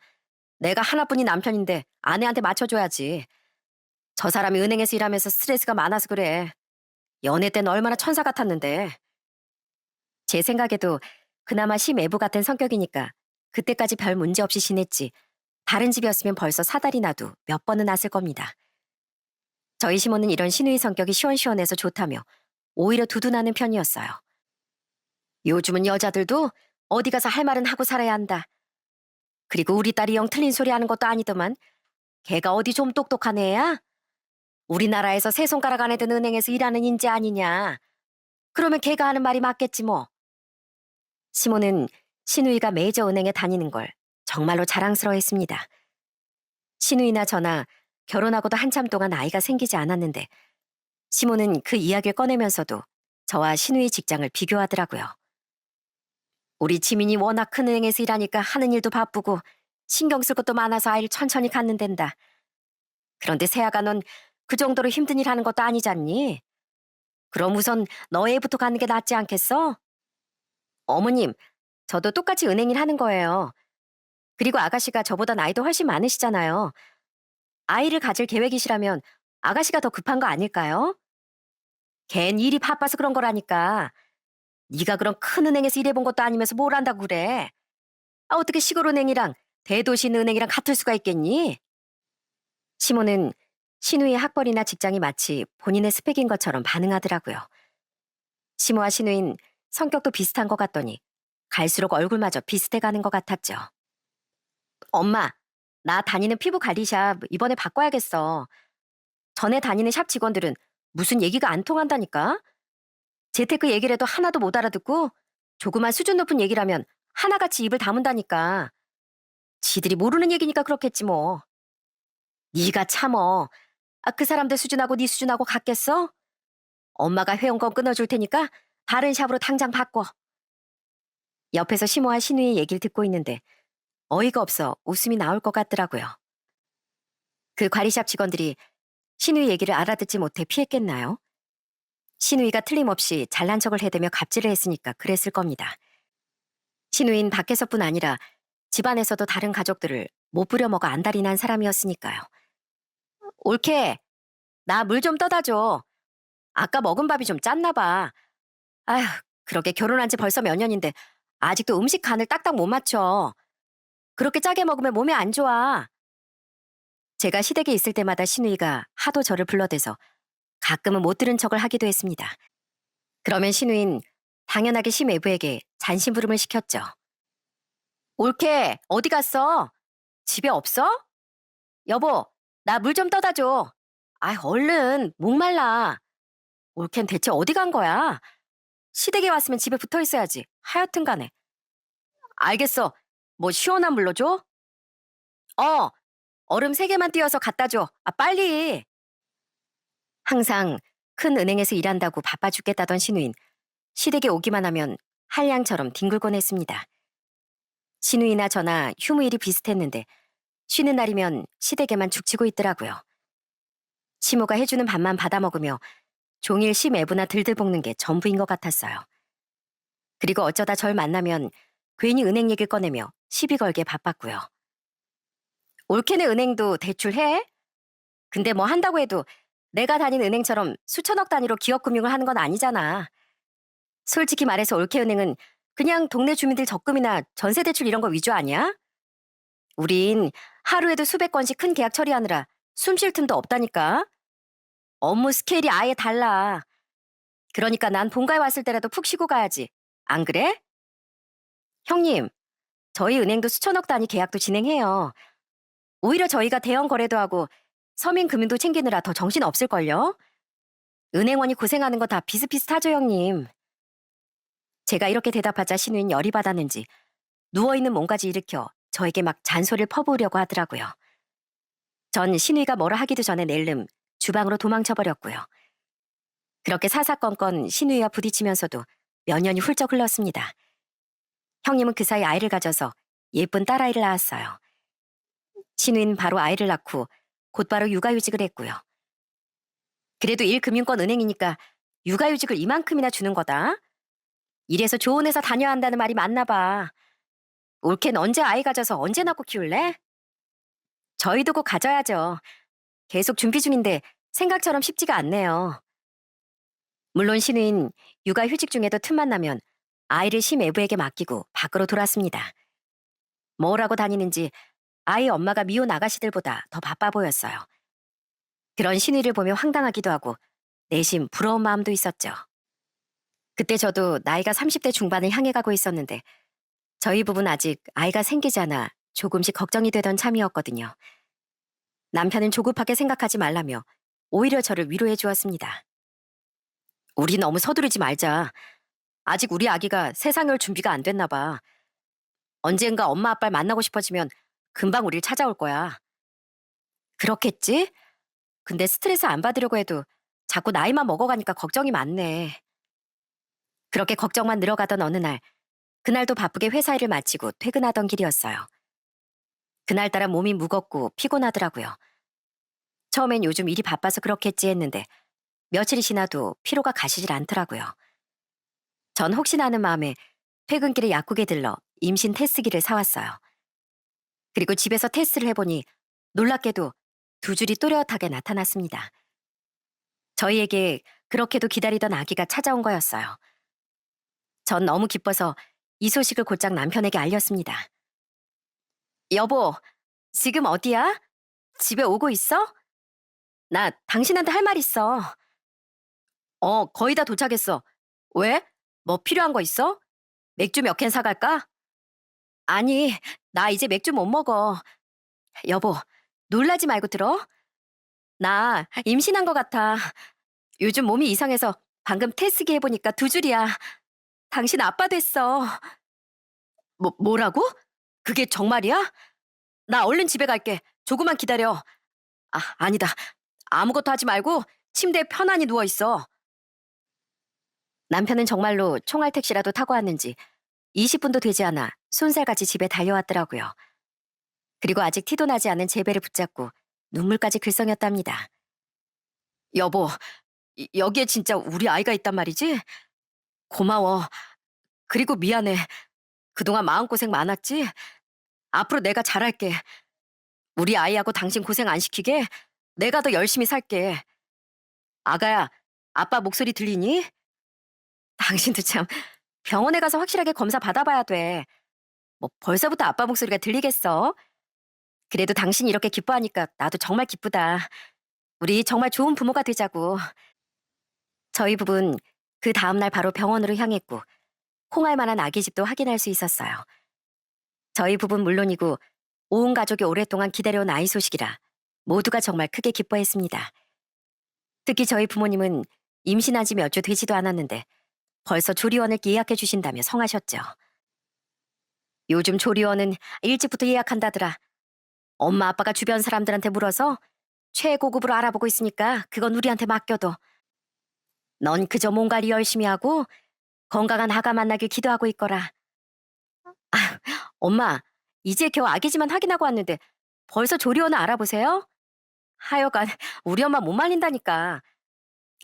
내가 하나뿐인 남편인데 아내한테 맞춰줘야지. 저 사람이 은행에서 일하면서 스트레스가 많아서 그래. 연애 때는 얼마나 천사 같았는데. 제 생각에도 그나마 심애부 같은 성격이니까 그때까지 별 문제 없이 지냈지. 다른 집이었으면 벌써 사달이 나도 몇 번은 났을 겁니다. 저희 시모는 이런 신우의 성격이 시원시원해서 좋다며 오히려 두둔하는 편이었어요. 요즘은 여자들도 어디 가서 할 말은 하고 살아야 한다. 그리고 우리 딸이 영 틀린 소리 하는 것도 아니더만 걔가 어디 좀 똑똑한 애야? 우리나라에서 세 손가락 안에 든 은행에서 일하는 인재 아니냐. 그러면 걔가 하는 말이 맞겠지 뭐. 시모는 신우이가 메이저 은행에 다니는 걸 정말로 자랑스러워했습니다. 신우이나 저나 결혼하고도 한참 동안 아이가 생기지 않았는데 시모는 그 이야기를 꺼내면서도 저와 신우이 직장을 비교하더라고요. 우리 지민이 워낙 큰 은행에서 일하니까 하는 일도 바쁘고 신경 쓸 것도 많아서 아이를 천천히 갖는댄다. 그런데 세아가 넌 그 정도로 힘든 일 하는 것도 아니잖니? 그럼 우선 너 애부터 갖는 게 낫지 않겠어? 어머님, 저도 똑같이 은행 일 하는 거예요. 그리고 아가씨가 저보다 나이도 훨씬 많으시잖아요. 아이를 가질 계획이시라면 아가씨가 더 급한 거 아닐까요? 걘 일이 바빠서 그런 거라니까. 네가 그런 큰 은행에서 일해본 것도 아니면서 뭘 안다고 그래. 어떻게 시골은행이랑 대도시 은행이랑 같을 수가 있겠니? 시모는 신우의 학벌이나 직장이 마치 본인의 스펙인 것처럼 반응하더라고요. 시모와 신우인 성격도 비슷한 것 같더니 갈수록 얼굴마저 비슷해가는 것 같았죠. 엄마, 나 다니는 피부 관리샵 이번에 바꿔야겠어. 전에 다니는 샵 직원들은 무슨 얘기가 안 통한다니까? 재테크 얘기를 해도 하나도 못 알아듣고 조그만 수준 높은 얘기라면 하나같이 입을 다문다니까. 지들이 모르는 얘기니까 그렇겠지 뭐. 네가 참어. 그 사람들 수준하고 네 수준하고 같겠어? 엄마가 회원권 끊어줄 테니까 다른 샵으로 당장 바꿔. 옆에서 시모와 신우의 얘기를 듣고 있는데 어이가 없어 웃음이 나올 것 같더라고요. 그 관리샵 직원들이 신우의 얘기를 알아듣지 못해 피했겠나요? 신우이가 틀림없이 잘난 척을 해대며 갑질을 했으니까 그랬을 겁니다. 신우인 밖에서뿐 아니라 집안에서도 다른 가족들을 못 부려먹어 안달이 난 사람이었으니까요. 옳게, 나 물 좀 떠다 줘. 아까 먹은 밥이 좀 짰나 봐. 아휴, 그러게 결혼한 지 벌써 몇 년인데 아직도 음식 간을 딱딱 못 맞춰. 그렇게 짜게 먹으면 몸에 안 좋아. 제가 시댁에 있을 때마다 신우이가 하도 저를 불러대서 가끔은 못 들은 척을 하기도 했습니다. 그러면 신우인 당연하게 심애부에게 잔심부름을 시켰죠. 옳게, 어디 갔어? 집에 없어? 여보, 나 물 좀 떠다 줘. 얼른, 목말라. 옳겐 대체 어디 간 거야? 시댁에 왔으면 집에 붙어 있어야지. 하여튼 간에. 알겠어. 뭐 시원한 물로 줘? 어, 얼음 3개만 띄어서 갖다 줘. 아, 빨리. 항상 큰 은행에서 일한다고 바빠 죽겠다던 신우인. 시댁에 오기만 하면 한량처럼 뒹굴곤 했습니다. 신우이나 저나 휴무일이 비슷했는데 쉬는 날이면 시댁에만 죽치고 있더라고요. 시모가 해주는 밥만 받아먹으며 종일 시매부나 들들 볶는 게 전부인 것 같았어요. 그리고 어쩌다 절 만나면 괜히 은행 얘기를 꺼내며 시비 걸게 바빴고요. 올케네 은행도 대출해? 근데 뭐 한다고 해도 내가 다닌 은행처럼 수천억 단위로 기업금융을 하는 건 아니잖아. 솔직히 말해서 올케은행은 그냥 동네 주민들 적금이나 전세대출 이런 거 위주 아니야? 우린 하루에도 수백 건씩 큰 계약 처리하느라 숨 쉴 틈도 없다니까. 업무 스케일이 아예 달라. 그러니까 난 본가에 왔을 때라도 푹 쉬고 가야지. 안 그래? 형님, 저희 은행도 수천억 단위 계약도 진행해요. 오히려 저희가 대형 거래도 하고 서민 금융도 챙기느라 더 정신 없을걸요? 은행원이 고생하는 거 다 비슷비슷하죠, 형님. 제가 이렇게 대답하자 신우인 열이 받았는지 누워있는 몸까지 일으켜 저에게 막 잔소리를 퍼부으려고 하더라고요. 전 신우이가 뭐라 하기도 전에 낼름 주방으로 도망쳐버렸고요. 그렇게 사사건건 신우이와 부딪히면서도 몇 년이 훌쩍 흘렀습니다. 형님은 그 사이 아이를 가져서 예쁜 딸아이를 낳았어요. 신우이는 바로 아이를 낳고 곧바로 육아휴직을 했고요. 그래도 1금융권 은행이니까 육아휴직을 이만큼이나 주는 거다. 이래서 좋은 회사 다녀야 한다는 말이 맞나 봐. 올케는 언제 아이 가져서 언제 낳고 키울래? 저희도 곧 가져야죠. 계속 준비 중인데 생각처럼 쉽지가 않네요. 물론 신우인 육아휴직 중에도 틈만 나면 아이를 시매부에게 맡기고 밖으로 돌았습니다. 뭘 하고 다니는지 아이 엄마가 미혼 아가씨들보다 더 바빠 보였어요. 그런 신우이를 보며 황당하기도 하고 내심 부러운 마음도 있었죠. 그때 저도 나이가 30대 중반을 향해 가고 있었는데 저희 부부는 아직 아이가 생기지 않아 조금씩 걱정이 되던 참이었거든요. 남편은 조급하게 생각하지 말라며 오히려 저를 위로해 주었습니다. 우리 너무 서두르지 말자. 아직 우리 아기가 세상에 올 준비가 안 됐나 봐. 언젠가 엄마 아빠를 만나고 싶어지면 금방 우릴 찾아올 거야. 그렇겠지? 근데 스트레스 안 받으려고 해도 자꾸 나이만 먹어가니까 걱정이 많네. 그렇게 걱정만 늘어가던 어느 날, 그날도 바쁘게 회사 일을 마치고 퇴근하던 길이었어요. 그날따라 몸이 무겁고 피곤하더라고요. 처음엔 요즘 일이 바빠서 그렇겠지 했는데 며칠이 지나도 피로가 가시질 않더라고요. 전 혹시나 하는 마음에 퇴근길에 약국에 들러 임신 테스트기를 사왔어요. 그리고 집에서 테스트를 해보니 놀랍게도 2줄이 또렷하게 나타났습니다. 저희에게 그렇게도 기다리던 아기가 찾아온 거였어요. 전 너무 기뻐서 이 소식을 곧장 남편에게 알렸습니다. 여보, 지금 어디야? 집에 오고 있어? 나 당신한테 할 말 있어. 거의 다 도착했어. 왜? 뭐 필요한 거 있어? 맥주 몇 캔 사갈까? 아니, 나 이제 맥주 못 먹어. 여보, 놀라지 말고 들어. 나 임신한 것 같아. 요즘 몸이 이상해서 방금 테스트기 해보니까 2줄이야. 당신 아빠 됐어. 뭐라고? 그게 정말이야? 나 얼른 집에 갈게. 조금만 기다려. 아니다. 아무것도 하지 말고 침대에 편안히 누워있어. 남편은 정말로 총알 택시라도 타고 왔는지 20분도 되지 않아 손살같이 집에 달려왔더라고요. 그리고 아직 티도 나지 않은 제 배를 붙잡고 눈물까지 글썽였답니다. 여보, 여기에 진짜 우리 아이가 있단 말이지? 고마워. 그리고 미안해. 그동안 마음고생 많았지? 앞으로 내가 잘할게. 우리 아이하고 당신 고생 안 시키게 내가 더 열심히 살게. 아가야, 아빠 목소리 들리니? 당신도 참 병원에 가서 확실하게 검사 받아봐야 돼. 뭐 벌써부터 아빠 목소리가 들리겠어? 그래도 당신이 이렇게 기뻐하니까 나도 정말 기쁘다. 우리 정말 좋은 부모가 되자고. 저희 부부는 그 다음날 바로 병원으로 향했고 홍할 만한 아기 집도 확인할 수 있었어요. 저희 부부는 물론이고 온 가족이 오랫동안 기다려온 아이 소식이라 모두가 정말 크게 기뻐했습니다. 특히 저희 부모님은 임신한 지 몇 주 되지도 않았는데 벌써 조리원을 예약해 주신다며 성하셨죠. 요즘 조리원은 일찍부터 예약한다더라. 엄마 아빠가 주변 사람들한테 물어서 최고급으로 알아보고 있으니까 그건 우리한테 맡겨둬. 넌 그저 몸관리 열심히 하고 건강한 아가 만나길 기도하고 있거라. 엄마, 이제 겨우 아기지만 확인하고 왔는데 벌써 조리원을 알아보세요? 하여간 우리 엄마 못 말린다니까.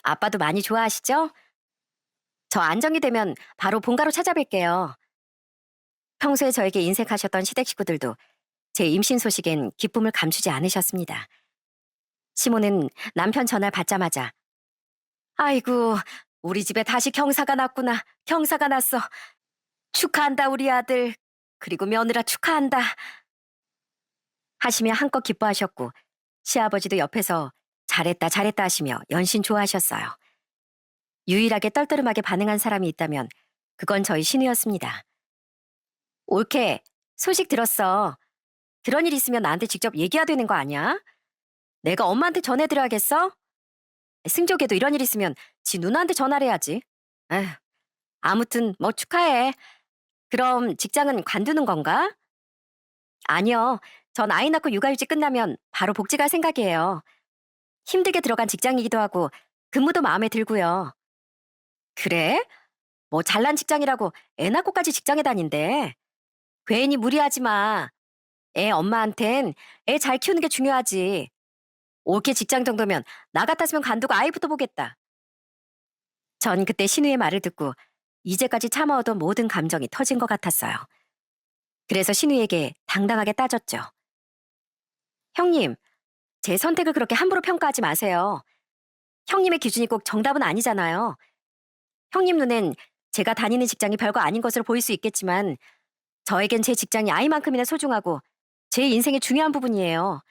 아빠도 많이 좋아하시죠? 저 안정이 되면 바로 본가로 찾아뵐게요. 평소에 저에게 인색하셨던 시댁 식구들도 제 임신 소식엔 기쁨을 감추지 않으셨습니다. 시모는 남편 전화를 받자마자 아이고, 우리 집에 다시 경사가 났구나. 경사가 났어. 축하한다, 우리 아들. 그리고 며느라 축하한다. 하시며 한껏 기뻐하셨고 시아버지도 옆에서 잘했다, 잘했다 하시며 연신 좋아하셨어요. 유일하게 떨떠름하게 반응한 사람이 있다면 그건 저희 신우였습니다. 올케, 소식 들었어. 그런 일 있으면 나한테 직접 얘기해야 되는 거 아니야? 내가 엄마한테 전해드려야겠어? 승족에도 이런 일 있으면 지 누나한테 전화를 해야지. 에휴, 아무튼 뭐 축하해. 그럼 직장은 관두는 건가? 아니요. 전 아이 낳고 육아휴직 끝나면 바로 복직 할 생각이에요. 힘들게 들어간 직장이기도 하고 근무도 마음에 들고요. 그래? 뭐 잘난 직장이라고 애 낳고까지 직장에 다닌대. 괜히 무리하지 마. 애 엄마한텐 애 잘 키우는 게 중요하지. 올케 직장 정도면 나 같았으면 관두고 아이부터 보겠다. 전 그때 신우의 말을 듣고 이제까지 참아오던 모든 감정이 터진 것 같았어요. 그래서 신우에게 당당하게 따졌죠. 형님, 제 선택을 그렇게 함부로 평가하지 마세요. 형님의 기준이 꼭 정답은 아니잖아요. 형님 눈엔 제가 다니는 직장이 별거 아닌 것으로 보일 수 있겠지만 저에겐 제 직장이 아이만큼이나 소중하고 제 인생의 중요한 부분이에요.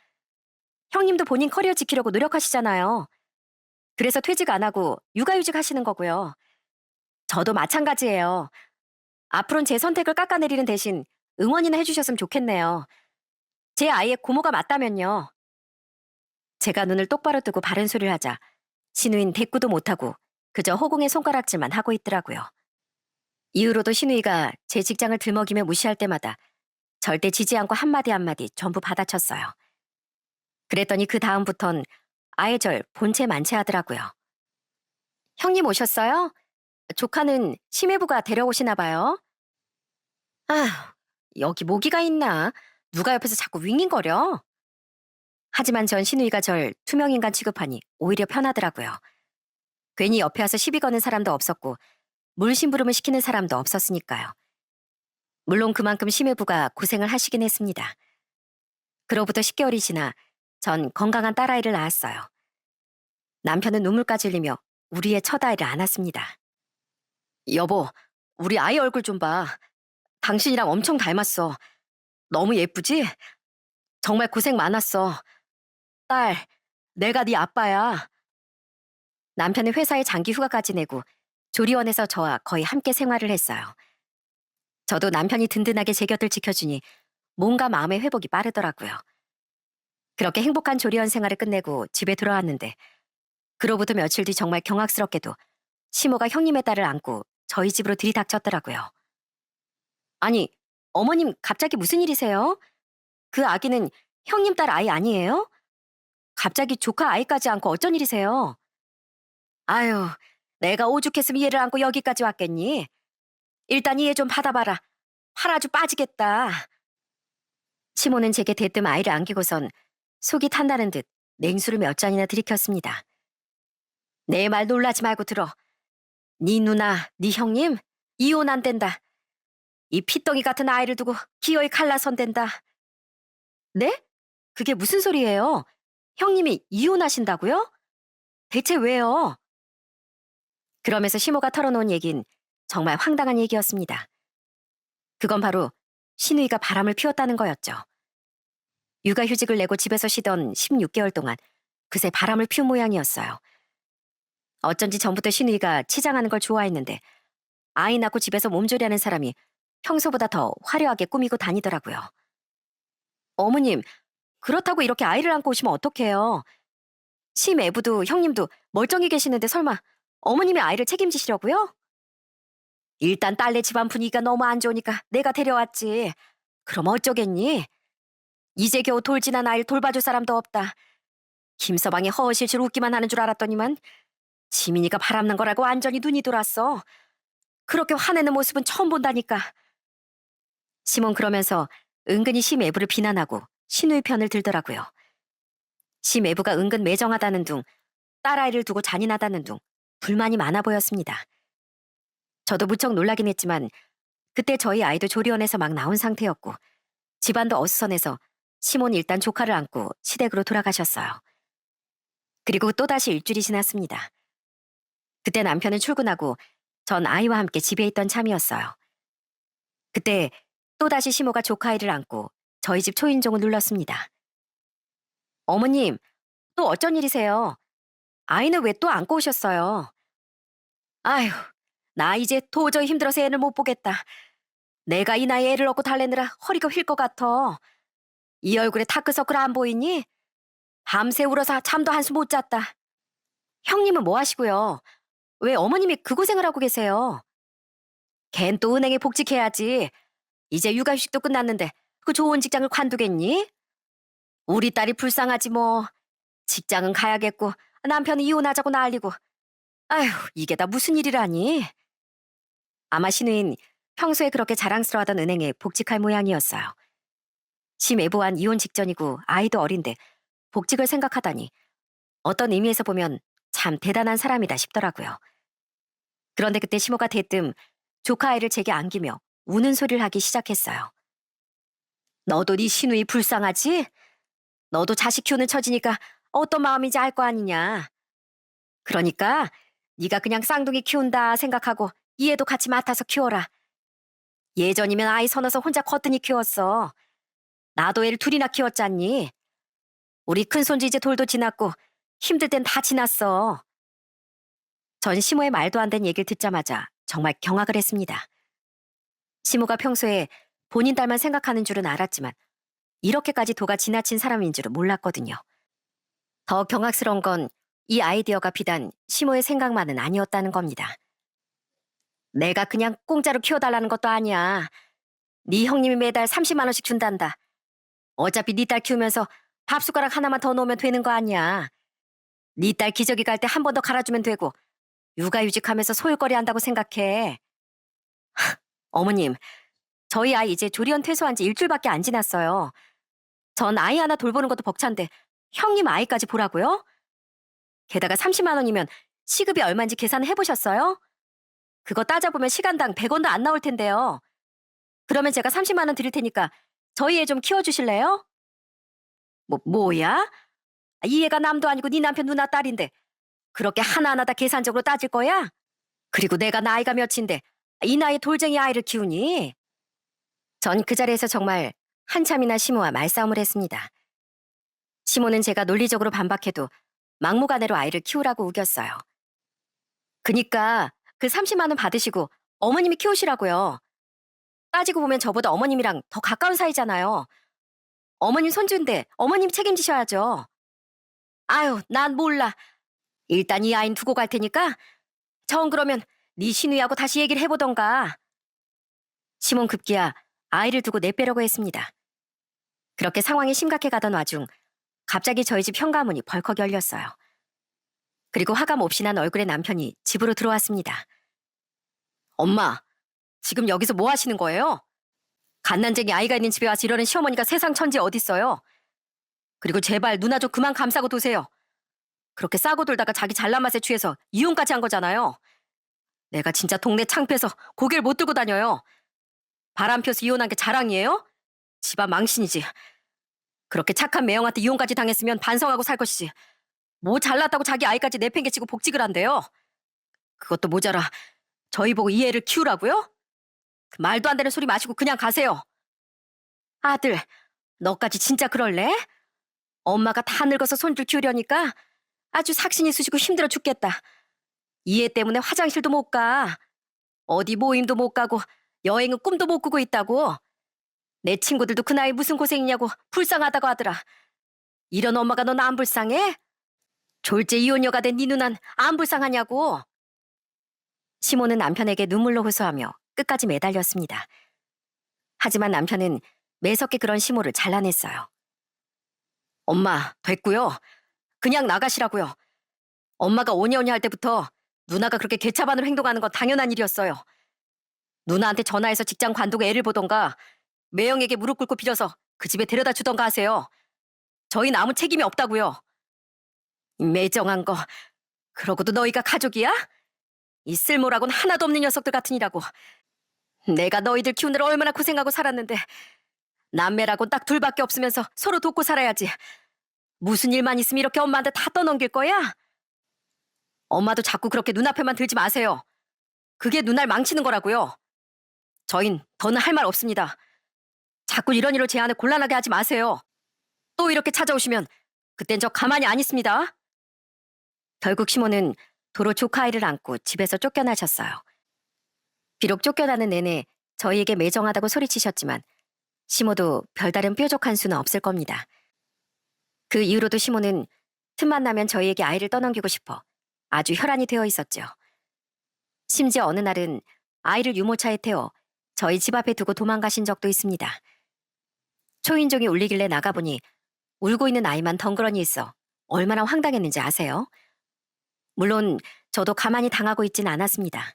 형님도 본인 커리어 지키려고 노력하시잖아요. 그래서 퇴직 안 하고 육아휴직 하시는 거고요. 저도 마찬가지예요. 앞으로는 제 선택을 깎아내리는 대신 응원이나 해주셨으면 좋겠네요. 제 아이의 고모가 맞다면요. 제가 눈을 똑바로 뜨고 바른 소리를 하자 신우인 대꾸도 못하고 그저 허공에 손가락질만 하고 있더라고요. 이후로도 신우이가 제 직장을 들먹이며 무시할 때마다 절대 지지 않고 한마디 한마디 전부 받아쳤어요. 그랬더니 그 다음부턴 아예절 본체 만체하더라고요. 형님 오셨어요? 조카는 심해부가 데려오시나 봐요. 아, 여기 모기가 있나? 누가 옆에서 자꾸 윙윙거려? 하지만 전 신우이가 절 투명인간 취급하니 오히려 편하더라고요. 괜히 옆에 와서 시비 거는 사람도 없었고 물심부름을 시키는 사람도 없었으니까요. 물론 그만큼 심해부가 고생을 하시긴 했습니다. 그로부터 10개월이 지나 전 건강한 딸아이를 낳았어요. 남편은 눈물까지 흘리며 우리의 첫 아이를 안았습니다. 여보, 우리 아이 얼굴 좀 봐. 당신이랑 엄청 닮았어. 너무 예쁘지? 정말 고생 많았어. 딸, 내가 네 아빠야. 남편은 회사에 장기 휴가까지 내고 조리원에서 저와 거의 함께 생활을 했어요. 저도 남편이 든든하게 제 곁을 지켜주니 뭔가 마음의 회복이 빠르더라고요. 그렇게 행복한 조리원 생활을 끝내고 집에 돌아왔는데 그로부터 며칠 뒤 정말 경악스럽게도 시모가 형님의 딸을 안고 저희 집으로 들이닥쳤더라고요. 아니, 어머님 갑자기 무슨 일이세요? 그 아기는 형님 딸 아이 아니에요? 갑자기 조카 아이까지 안고 어쩐 일이세요? 아유, 내가 오죽했으면 얘를 안고 여기까지 왔겠니? 일단 이해 좀 받아봐라. 팔 아주 빠지겠다. 시모는 제게 대뜸 아이를 안기고선 속이 탄다는 듯 냉수를 몇 잔이나 들이켰습니다. 내 말 놀라지 말고 들어. 네 누나, 네 형님 이혼 안 된다. 이 피덩이 같은 아이를 두고 기어이 갈라선댄다. 네? 그게 무슨 소리예요? 형님이 이혼하신다고요? 대체 왜요? 그러면서 시모가 털어놓은 얘긴 정말 황당한 얘기였습니다. 그건 바로 신우이가 바람을 피웠다는 거였죠. 육아휴직을 내고 집에서 쉬던 16개월 동안 그새 바람을 피운 모양이었어요. 어쩐지 전부터 신우이가 치장하는 걸 좋아했는데 아이 낳고 집에서 몸조리하는 사람이 평소보다 더 화려하게 꾸미고 다니더라고요. 어머님, 그렇다고 이렇게 아이를 안고 오시면 어떡해요? 심애부도 형님도 멀쩡히 계시는데 설마 어머님이 아이를 책임지시려고요? 일단 딸네 집안 분위기가 너무 안 좋으니까 내가 데려왔지. 그럼 어쩌겠니? 이제 겨우 돌진한 아이를 돌봐줄 사람도 없다. 김서방이 허허실실 웃기만 하는 줄 알았더니만 지민이가 바람난 거라고 완전히 눈이 돌았어. 그렇게 화내는 모습은 처음 본다니까. 시몬 그러면서 은근히 심애부를 비난하고 신우의 편을 들더라고요. 심애부가 은근 매정하다는 둥, 딸아이를 두고 잔인하다는 둥, 불만이 많아 보였습니다. 저도 무척 놀라긴 했지만 그때 저희 아이도 조리원에서 막 나온 상태였고 집안도 어수선해서 시몬이 일단 조카를 안고 시댁으로 돌아가셨어요. 그리고 또다시 일주일이 지났습니다. 그때 남편은 출근하고 전 아이와 함께 집에 있던 참이었어요. 그때 또다시 시모가 조카아이를 안고 저희 집 초인종을 눌렀습니다. 어머님, 또 어쩐 일이세요? 아이는 왜 또 안고 오셨어요? 아휴, 나 이제 도저히 힘들어서 애를 못 보겠다. 내가 이 나이에 애를 얻고 달래느라 허리가 휠 것 같아. 이 얼굴에 다크서클 안 보이니? 밤새 울어서 잠도 한숨 못 잤다. 형님은 뭐 하시고요? 왜 어머님이 그 고생을 하고 계세요? 걘 또 은행에 복직해야지. 이제 육아휴직도 끝났는데 그 좋은 직장을 관두겠니? 우리 딸이 불쌍하지 뭐. 직장은 가야겠고 남편은 이혼하자고 난리고. 아휴, 이게 다 무슨 일이라니. 아마 신우인 평소에 그렇게 자랑스러워하던 은행에 복직할 모양이었어요. 심애보한 이혼 직전이고 아이도 어린데 복직을 생각하다니 어떤 의미에서 보면 참 대단한 사람이다 싶더라고요. 그런데 그때 시모가 대뜸 조카 아이를 제게 안기며 우는 소리를 하기 시작했어요. 너도 네 시누이 불쌍하지? 너도 자식 키우는 처지니까 어떤 마음인지 알 거 아니냐. 그러니까 네가 그냥 쌍둥이 키운다 생각하고 얘도 같이 맡아서 키워라. 예전이면 아이 서너서 혼자 거뜬히 키웠어. 나도 애를 둘이나 키웠잖니. 우리 큰손주 이제 돌도 지났고 힘들 땐 다 지났어. 전 시모의 말도 안 되는 얘기를 듣자마자 정말 경악을 했습니다. 시모가 평소에 본인 딸만 생각하는 줄은 알았지만 이렇게까지 도가 지나친 사람인 줄은 몰랐거든요. 더 경악스러운 건 이 아이디어가 비단 시모의 생각만은 아니었다는 겁니다. 내가 그냥 공짜로 키워달라는 것도 아니야. 네 형님이 매달 30만 원씩 준단다. 어차피 네 딸 키우면서 밥숟가락 하나만 더 놓으면 되는 거 아니야. 네 딸 기저귀 갈 때 한 번 더 갈아주면 되고 육아휴직하면서 소일거리 한다고 생각해. 어머님, 저희 아이 이제 조리원 퇴소한 지 일주일밖에 안 지났어요. 전 아이 하나 돌보는 것도 벅찬데 형님 아이까지 보라고요? 게다가 30만 원이면 시급이 얼마인지 계산해 보셨어요? 그거 따져보면 시간당 100원도 안 나올 텐데요. 그러면 제가 30만 원 드릴 테니까 저희 애 좀 키워주실래요? 뭐야? 이 애가 남도 아니고 네 남편 누나 딸인데 그렇게 하나하나 다 계산적으로 따질 거야? 그리고 내가 나이가 몇인데 이 나이에 돌쟁이 아이를 키우니? 전 그 자리에서 정말 한참이나 시모와 말싸움을 했습니다. 시모는 제가 논리적으로 반박해도 막무가내로 아이를 키우라고 우겼어요. 그니까 그 30만 원 받으시고 어머님이 키우시라고요. 따지고 보면 저보다 어머님이랑 더 가까운 사이잖아요. 어머님 손주인데 어머님 책임지셔야죠. 아유, 난 몰라. 일단 이 아이는 두고 갈 테니까 정 그러면 네 시누이하고 다시 얘기를 해보던가. 시몬 급기야 아이를 두고 내빼려고 했습니다. 그렇게 상황이 심각해 가던 와중 갑자기 저희 집 현관문이 벌컥 열렸어요. 그리고 화감 없이 난 얼굴의 남편이 집으로 들어왔습니다. 엄마, 지금 여기서 뭐 하시는 거예요? 갓난쟁이 아이가 있는 집에 와서 이러는 시어머니가 세상 천지 어딨어요? 그리고 제발 누나 좀 그만 감싸고 도세요. 그렇게 싸고 돌다가 자기 잘난 맛에 취해서 이혼까지 한 거잖아요. 내가 진짜 동네 창피해서 고개를 못 들고 다녀요. 바람 펴서 이혼한 게 자랑이에요? 집안 망신이지. 그렇게 착한 매형한테 이혼까지 당했으면 반성하고 살 것이지. 뭐 잘났다고 자기 아이까지 내팽개치고 복직을 한대요. 그것도 모자라 저희 보고 이 애를 키우라고요? 그 말도 안 되는 소리 마시고 그냥 가세요. 아들, 너까지 진짜 그럴래? 엄마가 다 늙어서 손주 키우려니까 아주 삭신이 쑤시고 힘들어 죽겠다. 이 애 때문에 화장실도 못 가. 어디 모임도 못 가고 여행은 꿈도 못 꾸고 있다고. 내 친구들도 그 나이 무슨 고생이냐고 불쌍하다고 하더라. 이런 엄마가 넌 안 불쌍해? 졸제 이혼녀가 된 네 누난 안 불쌍하냐고. 시모는 남편에게 눈물로 호소하며 끝까지 매달렸습니다. 하지만 남편은 매섭게 그런 시모를 잘라냈어요. 엄마, 됐고요. 그냥 나가시라고요. 엄마가 오냐오냐 할 때부터 누나가 그렇게 개차반으로 행동하는 건 당연한 일이었어요. 누나한테 전화해서 직장 관두고 애를 보던가 매형에게 무릎 꿇고 빌어서 그 집에 데려다 주던가 하세요. 저희는 아무 책임이 없다고요. 이 매정한 거. 그러고도 너희가 가족이야? 이 쓸모라곤 하나도 없는 녀석들 같으니라고. 내가 너희들 키우느라 얼마나 고생하고 살았는데 남매라곤 딱 둘밖에 없으면서 서로 돕고 살아야지. 무슨 일만 있으면 이렇게 엄마한테 다 떠넘길 거야? 엄마도 자꾸 그렇게 눈앞에만 들지 마세요. 그게 누날 망치는 거라고요. 저흰 더는 할 말 없습니다. 자꾸 이런 일로 제 안을 곤란하게 하지 마세요. 또 이렇게 찾아오시면 그땐 저 가만히 안 있습니다. 결국 시모는 도로 조카 아이를 안고 집에서 쫓겨나셨어요. 비록 쫓겨나는 내내 저희에게 매정하다고 소리치셨지만 시모도 별다른 뾰족한 수는 없을 겁니다. 그 이후로도 시모는 틈만 나면 저희에게 아이를 떠넘기고 싶어 아주 혈안이 되어 있었죠. 심지어 어느 날은 아이를 유모차에 태워 저희 집 앞에 두고 도망가신 적도 있습니다. 초인종이 울리길래 나가보니 울고 있는 아이만 덩그러니 있어 얼마나 황당했는지 아세요? 물론 저도 가만히 당하고 있진 않았습니다.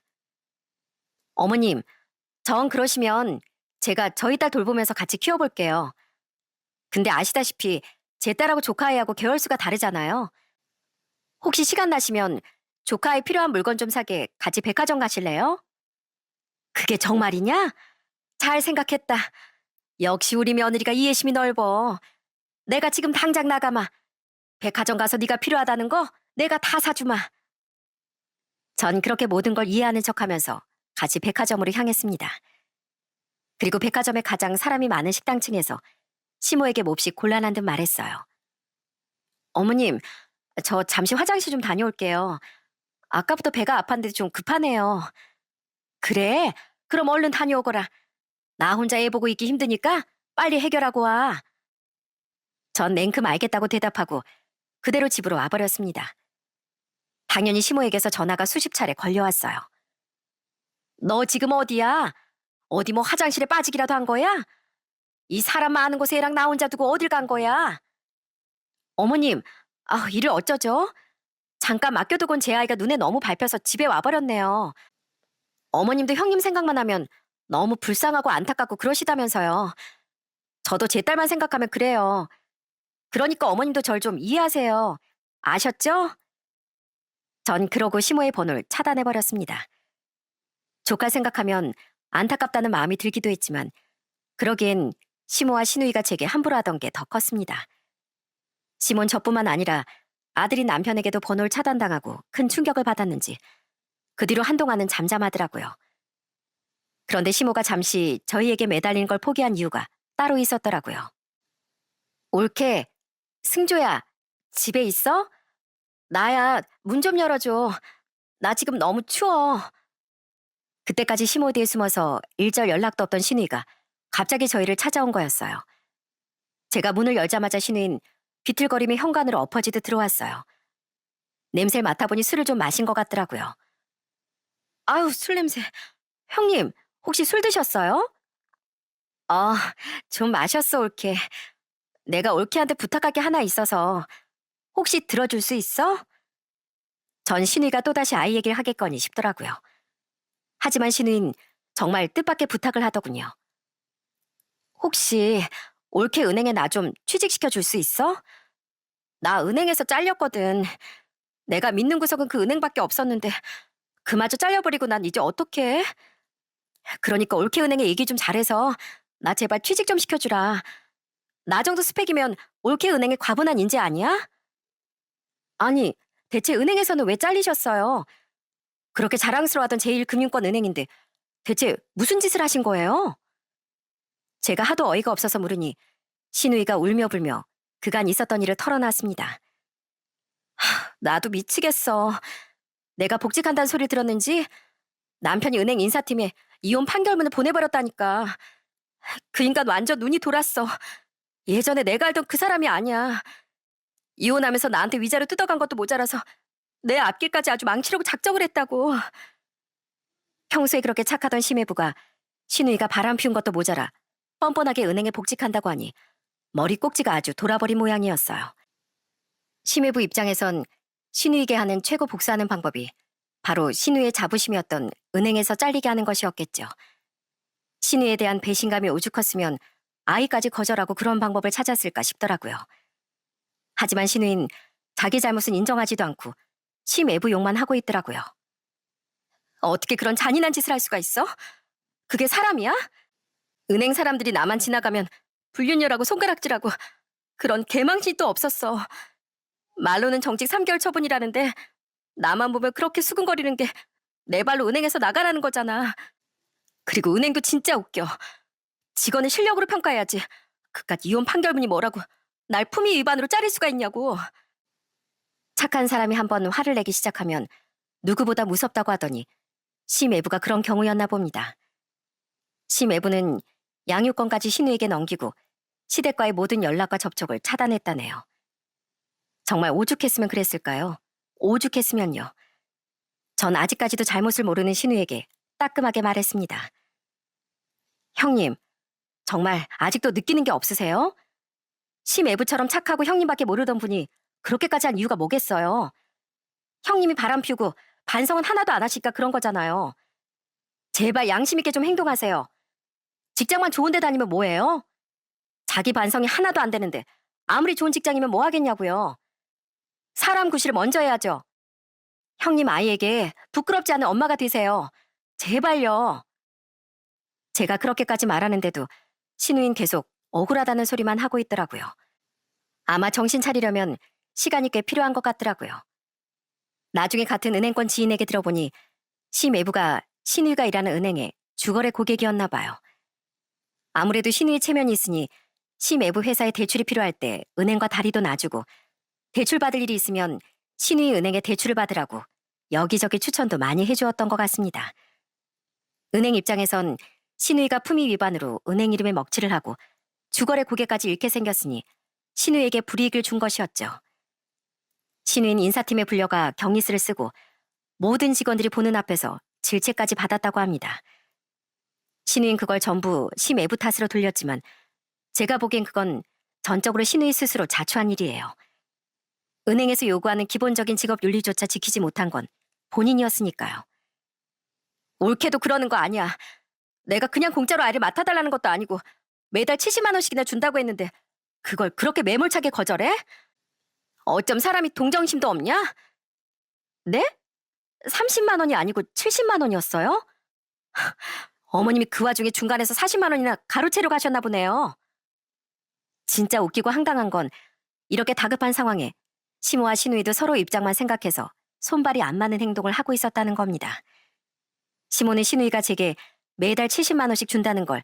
어머님, 정 그러시면 제가 저희 딸 돌보면서 같이 키워볼게요. 근데 아시다시피 제 딸하고 조카아이하고 계열수가 다르잖아요. 혹시 시간 나시면 조카아이 필요한 물건 좀 사게 같이 백화점 가실래요? 그게 정말이냐? 잘 생각했다. 역시 우리 며느리가 이해심이 넓어. 내가 지금 당장 나가마. 백화점 가서 네가 필요하다는 거 내가 다 사주마. 전 그렇게 모든 걸 이해하는 척하면서 같이 백화점으로 향했습니다. 그리고 백화점의 가장 사람이 많은 식당층에서 시모에게 몹시 곤란한 듯 말했어요. 어머님, 저 잠시 화장실 좀 다녀올게요. 아까부터 배가 아팠는데 좀 급하네요. 그래? 그럼 얼른 다녀오거라. 나 혼자 애 보고 있기 힘드니까 빨리 해결하고 와. 전 냉큼 알겠다고 대답하고 그대로 집으로 와버렸습니다. 당연히 시모에게서 전화가 수십 차례 걸려왔어요. 너 지금 어디야? 어디 뭐 화장실에 빠지기라도 한 거야? 이 사람 많은 곳에 애랑 나 혼자 두고 어딜 간 거야? 어머님, 일을 어쩌죠? 잠깐 맡겨두곤 제 아이가 눈에 너무 밟혀서 집에 와버렸네요. 어머님도 형님 생각만 하면 너무 불쌍하고 안타깝고 그러시다면서요. 저도 제 딸만 생각하면 그래요. 그러니까 어머님도 절 좀 이해하세요. 아셨죠? 전 그러고 시모의 번호를 차단해버렸습니다. 조카 생각하면 안타깝다는 마음이 들기도 했지만 그러기엔 시모와 시누이가 제게 함부로 하던 게 더 컸습니다. 시몬 저뿐만 아니라 아들인 남편에게도 번호를 차단당하고 큰 충격을 받았는지 그 뒤로 한동안은 잠잠하더라고요. 그런데 시모가 잠시 저희에게 매달린 걸 포기한 이유가 따로 있었더라고요. 올케, 승조야, 집에 있어? 나야, 문 좀 열어줘. 나 지금 너무 추워. 그때까지 시모 뒤에 숨어서 일절 연락도 없던 신우이가 갑자기 저희를 찾아온 거였어요. 제가 문을 열자마자 신우인 비틀거리며 현관으로 엎어지듯 들어왔어요. 냄새를 맡아보니 술을 좀 마신 것 같더라고요. 아유, 술 냄새. 형님, 혹시 술 드셨어요? 어, 좀 마셨어, 올케. 내가 올케한테 부탁할 게 하나 있어서 혹시 들어줄 수 있어? 전 신우이가 또다시 아이 얘기를 하겠거니 싶더라고요. 하지만 신우인 정말 뜻밖의 부탁을 하더군요. 혹시 올케 은행에 나 좀 취직시켜 줄 수 있어? 나 은행에서 잘렸거든. 내가 믿는 구석은 그 은행밖에 없었는데 그마저 잘려버리고 난 이제 어떡해? 그러니까 올케 은행에 얘기 좀 잘해서 나 제발 취직 좀 시켜주라. 나 정도 스펙이면 올케 은행의 과분한 인재 아니야? 아니, 대체 은행에서는 왜 잘리셨어요? 그렇게 자랑스러워하던 제1금융권 은행인데 대체 무슨 짓을 하신 거예요? 제가 하도 어이가 없어서 물으니 신우이가 울며 불며 그간 있었던 일을 털어놨습니다. 나도 미치겠어. 내가 복직한다는 소리 들었는지 남편이 은행 인사팀에 이혼 판결문을 보내버렸다니까. 그 인간 완전 눈이 돌았어. 예전에 내가 알던 그 사람이 아니야. 이혼하면서 나한테 위자료 뜯어간 것도 모자라서 내 앞길까지 아주 망치려고 작정을 했다고. 평소에 그렇게 착하던 심해부가 신우이가 바람 피운 것도 모자라 뻔뻔하게 은행에 복직한다고 하니 머리 꼭지가 아주 돌아버린 모양이었어요. 심해부 입장에선 신우에게 하는 최고 복수하는 방법이 바로 신우의 자부심이었던 은행에서 잘리게 하는 것이었겠죠. 신우에 대한 배신감이 오죽 컸으면 아이까지 거절하고 그런 방법을 찾았을까 싶더라고요. 하지만 신우인 자기 잘못은 인정하지도 않고 심외부 욕만 하고 있더라고요. 어떻게 그런 잔인한 짓을 할 수가 있어? 그게 사람이야? 은행 사람들이 나만 지나가면 불륜녀라고 손가락질하고 그런 개망신도 없었어. 말로는 정직 3개월 처분이라는데 나만 보면 그렇게 수근거리는 게 내 발로 은행에서 나가라는 거잖아. 그리고 은행도 진짜 웃겨. 직원은 실력으로 평가해야지. 그깟 이혼 판결문이 뭐라고 날 품위 위반으로 자를 수가 있냐고. 착한 사람이 한번 화를 내기 시작하면 누구보다 무섭다고 하더니 심외부가 그런 경우였나 봅니다. 심외부는 양육권까지 신우에게 넘기고 시댁과의 모든 연락과 접촉을 차단했다네요. 정말 오죽했으면 그랬을까요? 오죽했으면요. 전 아직까지도 잘못을 모르는 신우에게 따끔하게 말했습니다. 형님, 정말 아직도 느끼는 게 없으세요? 심애부처럼 착하고 형님밖에 모르던 분이 그렇게까지 한 이유가 뭐겠어요? 형님이 바람 피우고 반성은 하나도 안 하시니까 그런 거잖아요. 제발 양심 있게 좀 행동하세요. 직장만 좋은 데 다니면 뭐해요? 자기 반성이 하나도 안 되는데 아무리 좋은 직장이면 뭐 하겠냐고요. 사람 구실을 먼저 해야죠. 형님 아이에게 부끄럽지 않은 엄마가 되세요. 제발요. 제가 그렇게까지 말하는데도 신우인 계속 억울하다는 소리만 하고 있더라고요. 아마 정신 차리려면 시간이 꽤 필요한 것 같더라고요. 나중에 같은 은행권 지인에게 들어보니 심외부가 신우이가 일하는 은행에 주거래 고객이었나 봐요. 아무래도 신우이 체면이 있으니 심외부 회사에 대출이 필요할 때 은행과 다리도 놔주고 대출 받을 일이 있으면 신우이 은행에 대출을 받으라고 여기저기 추천도 많이 해주었던 것 같습니다. 은행 입장에선 신우이가 품위 위반으로 은행 이름에 먹칠을 하고 주거래 고객까지 잃게 생겼으니 신우이에게 불이익을 준 것이었죠. 신우이는 인사팀에 불려가 경리스를 쓰고 모든 직원들이 보는 앞에서 질책까지 받았다고 합니다. 신우이는 그걸 전부 심외부 탓으로 돌렸지만 제가 보기엔 그건 전적으로 신우이 스스로 자초한 일이에요. 은행에서 요구하는 기본적인 직업 윤리조차 지키지 못한 건 본인이었으니까요. 옳게도 그러는 거 아니야. 내가 그냥 공짜로 아이를 맡아달라는 것도 아니고 매달 70만 원씩이나 준다고 했는데 그걸 그렇게 매몰차게 거절해? 어쩜 사람이 동정심도 없냐? 네? 30만 원이 아니고 70만 원이었어요? 어머님이 그 와중에 중간에서 40만 원이나 가로채로 가셨나 보네요. 진짜 웃기고 황당한 건 이렇게 다급한 상황에 시모와 신우이도 서로 입장만 생각해서 손발이 안 맞는 행동을 하고 있었다는 겁니다. 시모는 신우이가 제게 매달 70만 원씩 준다는 걸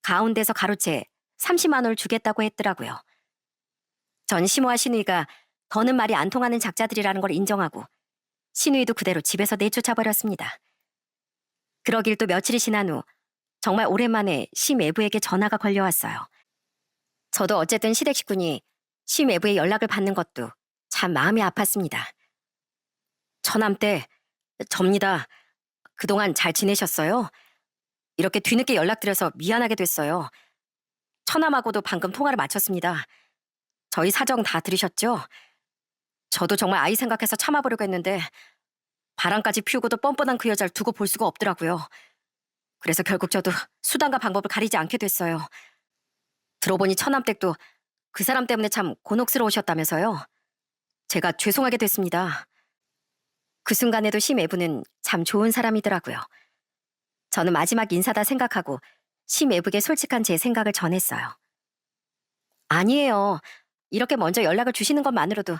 가운데서 가로채 30만 원을 주겠다고 했더라고요. 전 시모와 신우이가 더는 말이 안 통하는 작자들이라는 걸 인정하고 신우이도 그대로 집에서 내쫓아버렸습니다. 그러길 또 며칠이 지난 후 정말 오랜만에 심외부에게 전화가 걸려왔어요. 저도 어쨌든 시댁 식구니 심외부의 연락을 받는 것도 참 마음이 아팠습니다. 처남댁, 접니다. 그동안 잘 지내셨어요? 이렇게 뒤늦게 연락드려서 미안하게 됐어요. 처남하고도 방금 통화를 마쳤습니다. 저희 사정 다 들으셨죠? 저도 정말 아이 생각해서 참아보려고 했는데 바람까지 피우고도 뻔뻔한 그 여자를 두고 볼 수가 없더라고요. 그래서 결국 저도 수단과 방법을 가리지 않게 됐어요. 들어보니 처남댁도 그 사람 때문에 참 곤혹스러우셨다면서요. 제가 죄송하게 됐습니다. 그 순간에도 심애부는 참 좋은 사람이더라고요. 저는 마지막 인사다 생각하고 심애부에게 솔직한 제 생각을 전했어요. 아니에요. 이렇게 먼저 연락을 주시는 것만으로도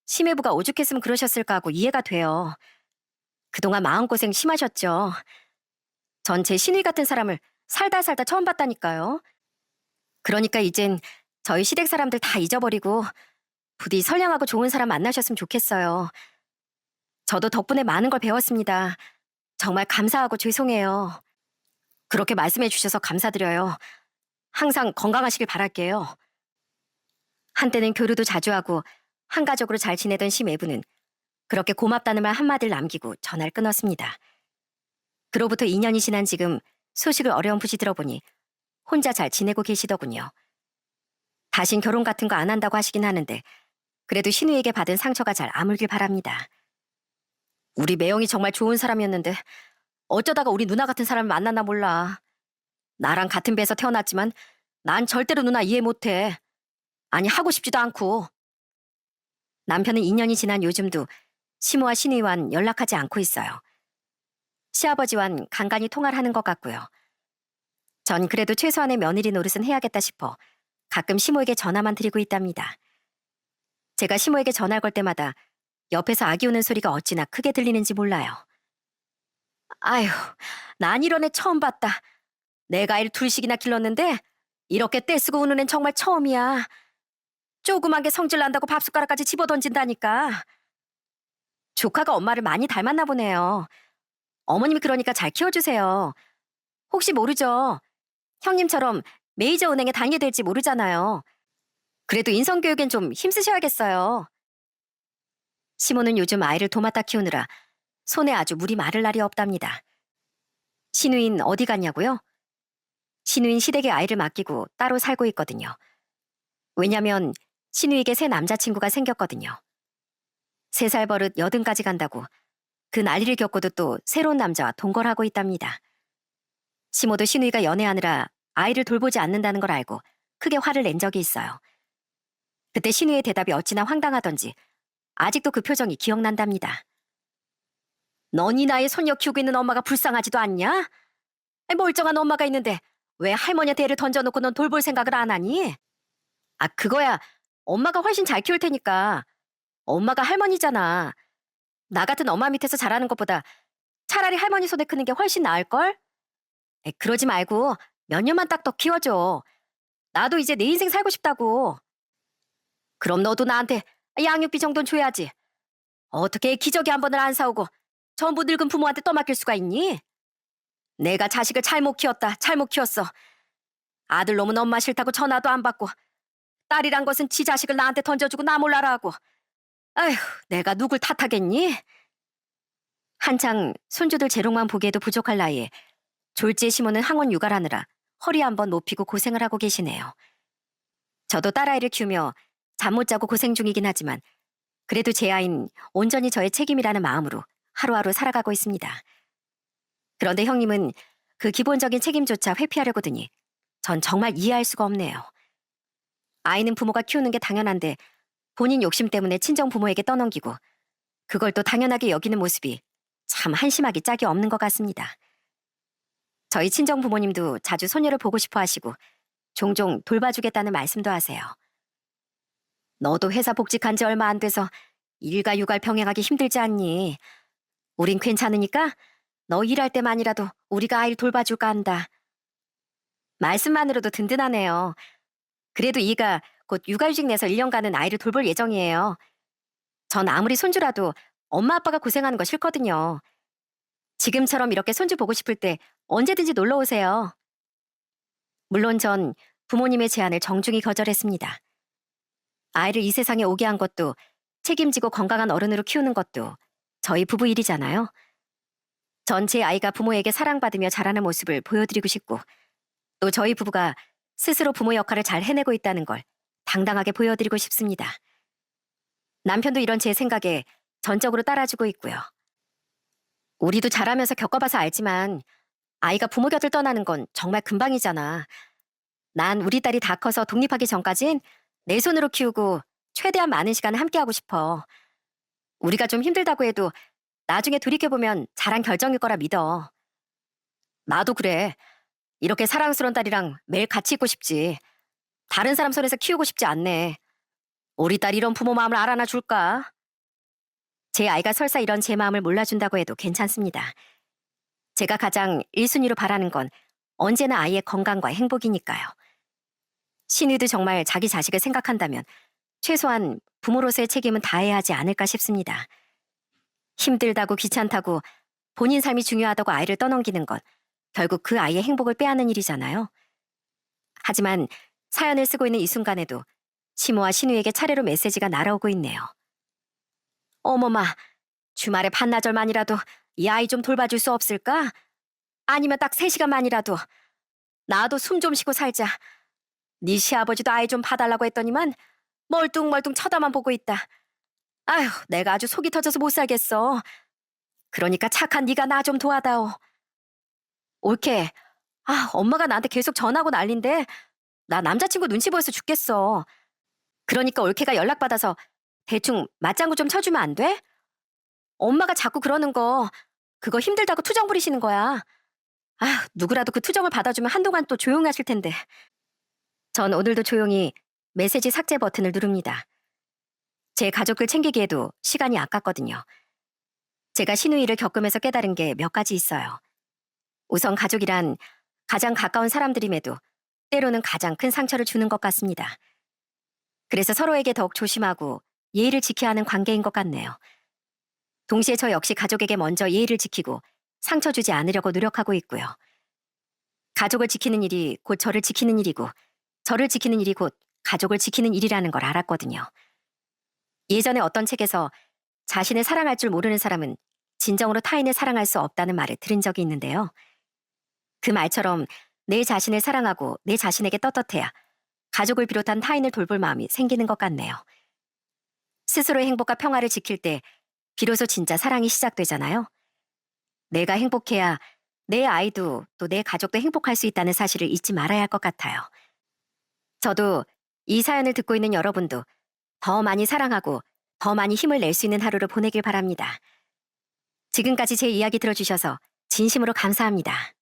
심애부가 오죽했으면 그러셨을까 하고 이해가 돼요. 그동안 마음고생 심하셨죠. 전 제 신의 같은 사람을 살다 처음 봤다니까요. 그러니까 이젠 저희 시댁 사람들 다 잊어버리고 부디 선량하고 좋은 사람 만나셨으면 좋겠어요. 저도 덕분에 많은 걸 배웠습니다. 정말 감사하고 죄송해요. 그렇게 말씀해 주셔서 감사드려요. 항상 건강하시길 바랄게요. 한때는 교류도 자주 하고 한가족으로 잘 지내던 심애부는 그렇게 고맙다는 말 한마디를 남기고 전화를 끊었습니다. 그로부터 2년이 지난 지금 소식을 어렴풋이 들어보니 혼자 잘 지내고 계시더군요. 다신 결혼 같은 거 안 한다고 하시긴 하는데 그래도 신우에게 받은 상처가 잘 아물길 바랍니다. 우리 매형이 정말 좋은 사람이었는데 어쩌다가 우리 누나 같은 사람을 만났나 몰라. 나랑 같은 배에서 태어났지만 난 절대로 누나 이해 못해. 아니 하고 싶지도 않고. 남편은 2년이 지난 요즘도 시모와 신우이와는 연락하지 않고 있어요. 시아버지와는 간간히 통화를 하는 것 같고요. 전 그래도 최소한의 며느리 노릇은 해야겠다 싶어 가끔 시모에게 전화만 드리고 있답니다. 제가 시모에게 전화를 걸 때마다 옆에서 아기 우는 소리가 어찌나 크게 들리는지 몰라요. 아휴, 난 이런 애 처음 봤다. 내가 아이를 둘씩이나 길렀는데 이렇게 떼쓰고 우는 애는 정말 처음이야. 조그만 게 성질 난다고 밥숟가락까지 집어던진다니까. 조카가 엄마를 많이 닮았나 보네요. 어머님이 그러니까 잘 키워주세요. 혹시 모르죠. 형님처럼 메이저 은행에 다니게 될지 모르잖아요. 그래도 인성교육엔 좀 힘쓰셔야겠어요. 시모는 요즘 아이를 도맡아 키우느라 손에 아주 물이 마를 날이 없답니다. 신우인 어디 갔냐고요? 신우인 시댁에 아이를 맡기고 따로 살고 있거든요. 왜냐면 신우에게 새 남자친구가 생겼거든요. 3살 버릇 80까지 간다고 그 난리를 겪고도 또 새로운 남자와 동거하고 있답니다. 시모도 신우이가 연애하느라 아이를 돌보지 않는다는 걸 알고 크게 화를 낸 적이 있어요. 그때 신우의 대답이 어찌나 황당하던지 아직도 그 표정이 기억난답니다. 넌 이 나이에 손녀 키우고 있는 엄마가 불쌍하지도 않냐? 멀쩡한 엄마가 있는데 왜 할머니한테 애를 던져놓고 넌 돌볼 생각을 안 하니? 아, 그거야 엄마가 훨씬 잘 키울 테니까. 엄마가 할머니잖아. 나 같은 엄마 밑에서 자라는 것보다 차라리 할머니 손에 크는 게 훨씬 나을걸? 그러지 말고 몇 년만 딱 더 키워줘. 나도 이제 내 인생 살고 싶다고. 그럼 너도 나한테 양육비 정도는 줘야지. 어떻게 기저귀 한 번을 안 사오고 전부 늙은 부모한테 떠맡길 수가 있니? 내가 자식을 잘못 키웠다. 잘못 키웠어. 아들 놈은 엄마 싫다고 전화도 안 받고 딸이란 것은 지 자식을 나한테 던져주고 나 몰라라 하고. 아휴, 내가 누굴 탓하겠니? 한창 손주들 재롱만 보기에도 부족할 나이에 졸지에 시모는 항원 육아하느라 허리 한번 높이고 고생을 하고 계시네요. 저도 딸아이를 키우며 잠 못 자고 고생 중이긴 하지만 그래도 제 아이는 온전히 저의 책임이라는 마음으로 하루하루 살아가고 있습니다. 그런데 형님은 그 기본적인 책임조차 회피하려고 드니 전 정말 이해할 수가 없네요. 아이는 부모가 키우는 게 당연한데 본인 욕심 때문에 친정 부모에게 떠넘기고 그걸 또 당연하게 여기는 모습이 참 한심하기 짝이 없는 것 같습니다. 저희 친정 부모님도 자주 손녀를 보고 싶어 하시고 종종 돌봐주겠다는 말씀도 하세요. 너도 회사 복직한 지 얼마 안 돼서 일과 육아를 병행하기 힘들지 않니? 우린 괜찮으니까 너 일할 때만이라도 우리가 아이를 돌봐줄까 한다. 말씀만으로도 든든하네요. 그래도 이가 곧 육아휴직 내서 1년간은 아이를 돌볼 예정이에요. 전 아무리 손주라도 엄마 아빠가 고생하는 거 싫거든요. 지금처럼 이렇게 손주 보고 싶을 때 언제든지 놀러 오세요. 물론 전 부모님의 제안을 정중히 거절했습니다. 아이를 이 세상에 오게 한 것도 책임지고 건강한 어른으로 키우는 것도 저희 부부 일이잖아요. 전 제 아이가 부모에게 사랑받으며 자라는 모습을 보여드리고 싶고 또 저희 부부가 스스로 부모 역할을 잘 해내고 있다는 걸 당당하게 보여드리고 싶습니다. 남편도 이런 제 생각에 전적으로 따라주고 있고요. 우리도 자라면서 겪어봐서 알지만 아이가 부모 곁을 떠나는 건 정말 금방이잖아. 난 우리 딸이 다 커서 독립하기 전까진 내 손으로 키우고 최대한 많은 시간을 함께하고 싶어. 우리가 좀 힘들다고 해도 나중에 돌이켜보면 잘한 결정일 거라 믿어. 나도 그래. 이렇게 사랑스러운 딸이랑 매일 같이 있고 싶지. 다른 사람 손에서 키우고 싶지 않네. 우리 딸 이런 부모 마음을 알아나 줄까? 제 아이가 설사 이런 제 마음을 몰라준다고 해도 괜찮습니다. 제가 가장 1순위로 바라는 건 언제나 아이의 건강과 행복이니까요. 신우도 정말 자기 자식을 생각한다면 최소한 부모로서의 책임은 다해야 하지 않을까 싶습니다. 힘들다고 귀찮다고 본인 삶이 중요하다고 아이를 떠넘기는 건 결국 그 아이의 행복을 빼앗는 일이잖아요. 하지만 사연을 쓰고 있는 이 순간에도 시모와 신우에게 차례로 메시지가 날아오고 있네요. 어머마, 주말에 반나절만이라도 이 아이 좀 돌봐줄 수 없을까? 아니면 딱 3시간만이라도 나도 숨 좀 쉬고 살자. 네 시아버지도 아이 좀 봐달라고 했더니만 멀뚱멀뚱 쳐다만 보고 있다. 아휴, 내가 아주 속이 터져서 못 살겠어. 그러니까 착한 네가 나 좀 도와다오. 옳게. 아, 엄마가 나한테 계속 전화하고 난린데 나 남자친구 눈치 보여서 죽겠어. 그러니까 올케가 연락받아서 대충 맞장구 좀 쳐주면 안 돼? 엄마가 자꾸 그러는 거 그거 힘들다고 투정 부리시는 거야. 아, 누구라도 그 투정을 받아주면 한동안 또 조용하실 텐데. 전 오늘도 조용히 메시지 삭제 버튼을 누릅니다. 제 가족들 챙기기에도 시간이 아깝거든요. 제가 시누이를 겪으면서 깨달은 게 몇 가지 있어요. 우선 가족이란 가장 가까운 사람들임에도 때로는 가장 큰 상처를 주는 것 같습니다. 그래서 서로에게 더욱 조심하고 예의를 지켜야 하는 관계인 것 같네요. 동시에 저 역시 가족에게 먼저 예의를 지키고 상처 주지 않으려고 노력하고 있고요. 가족을 지키는 일이 곧 저를 지키는 일이고 저를 지키는 일이 곧 가족을 지키는 일이라는 걸 알았거든요. 예전에 어떤 책에서 자신을 사랑할 줄 모르는 사람은 진정으로 타인을 사랑할 수 없다는 말을 들은 적이 있는데요. 그 말처럼 내 자신을 사랑하고 내 자신에게 떳떳해야 가족을 비롯한 타인을 돌볼 마음이 생기는 것 같네요. 스스로의 행복과 평화를 지킬 때 비로소 진짜 사랑이 시작되잖아요. 내가 행복해야 내 아이도 또 내 가족도 행복할 수 있다는 사실을 잊지 말아야 할 것 같아요. 저도 이 사연을 듣고 있는 여러분도 더 많이 사랑하고 더 많이 힘을 낼 수 있는 하루를 보내길 바랍니다. 지금까지 제 이야기 들어주셔서 진심으로 감사합니다.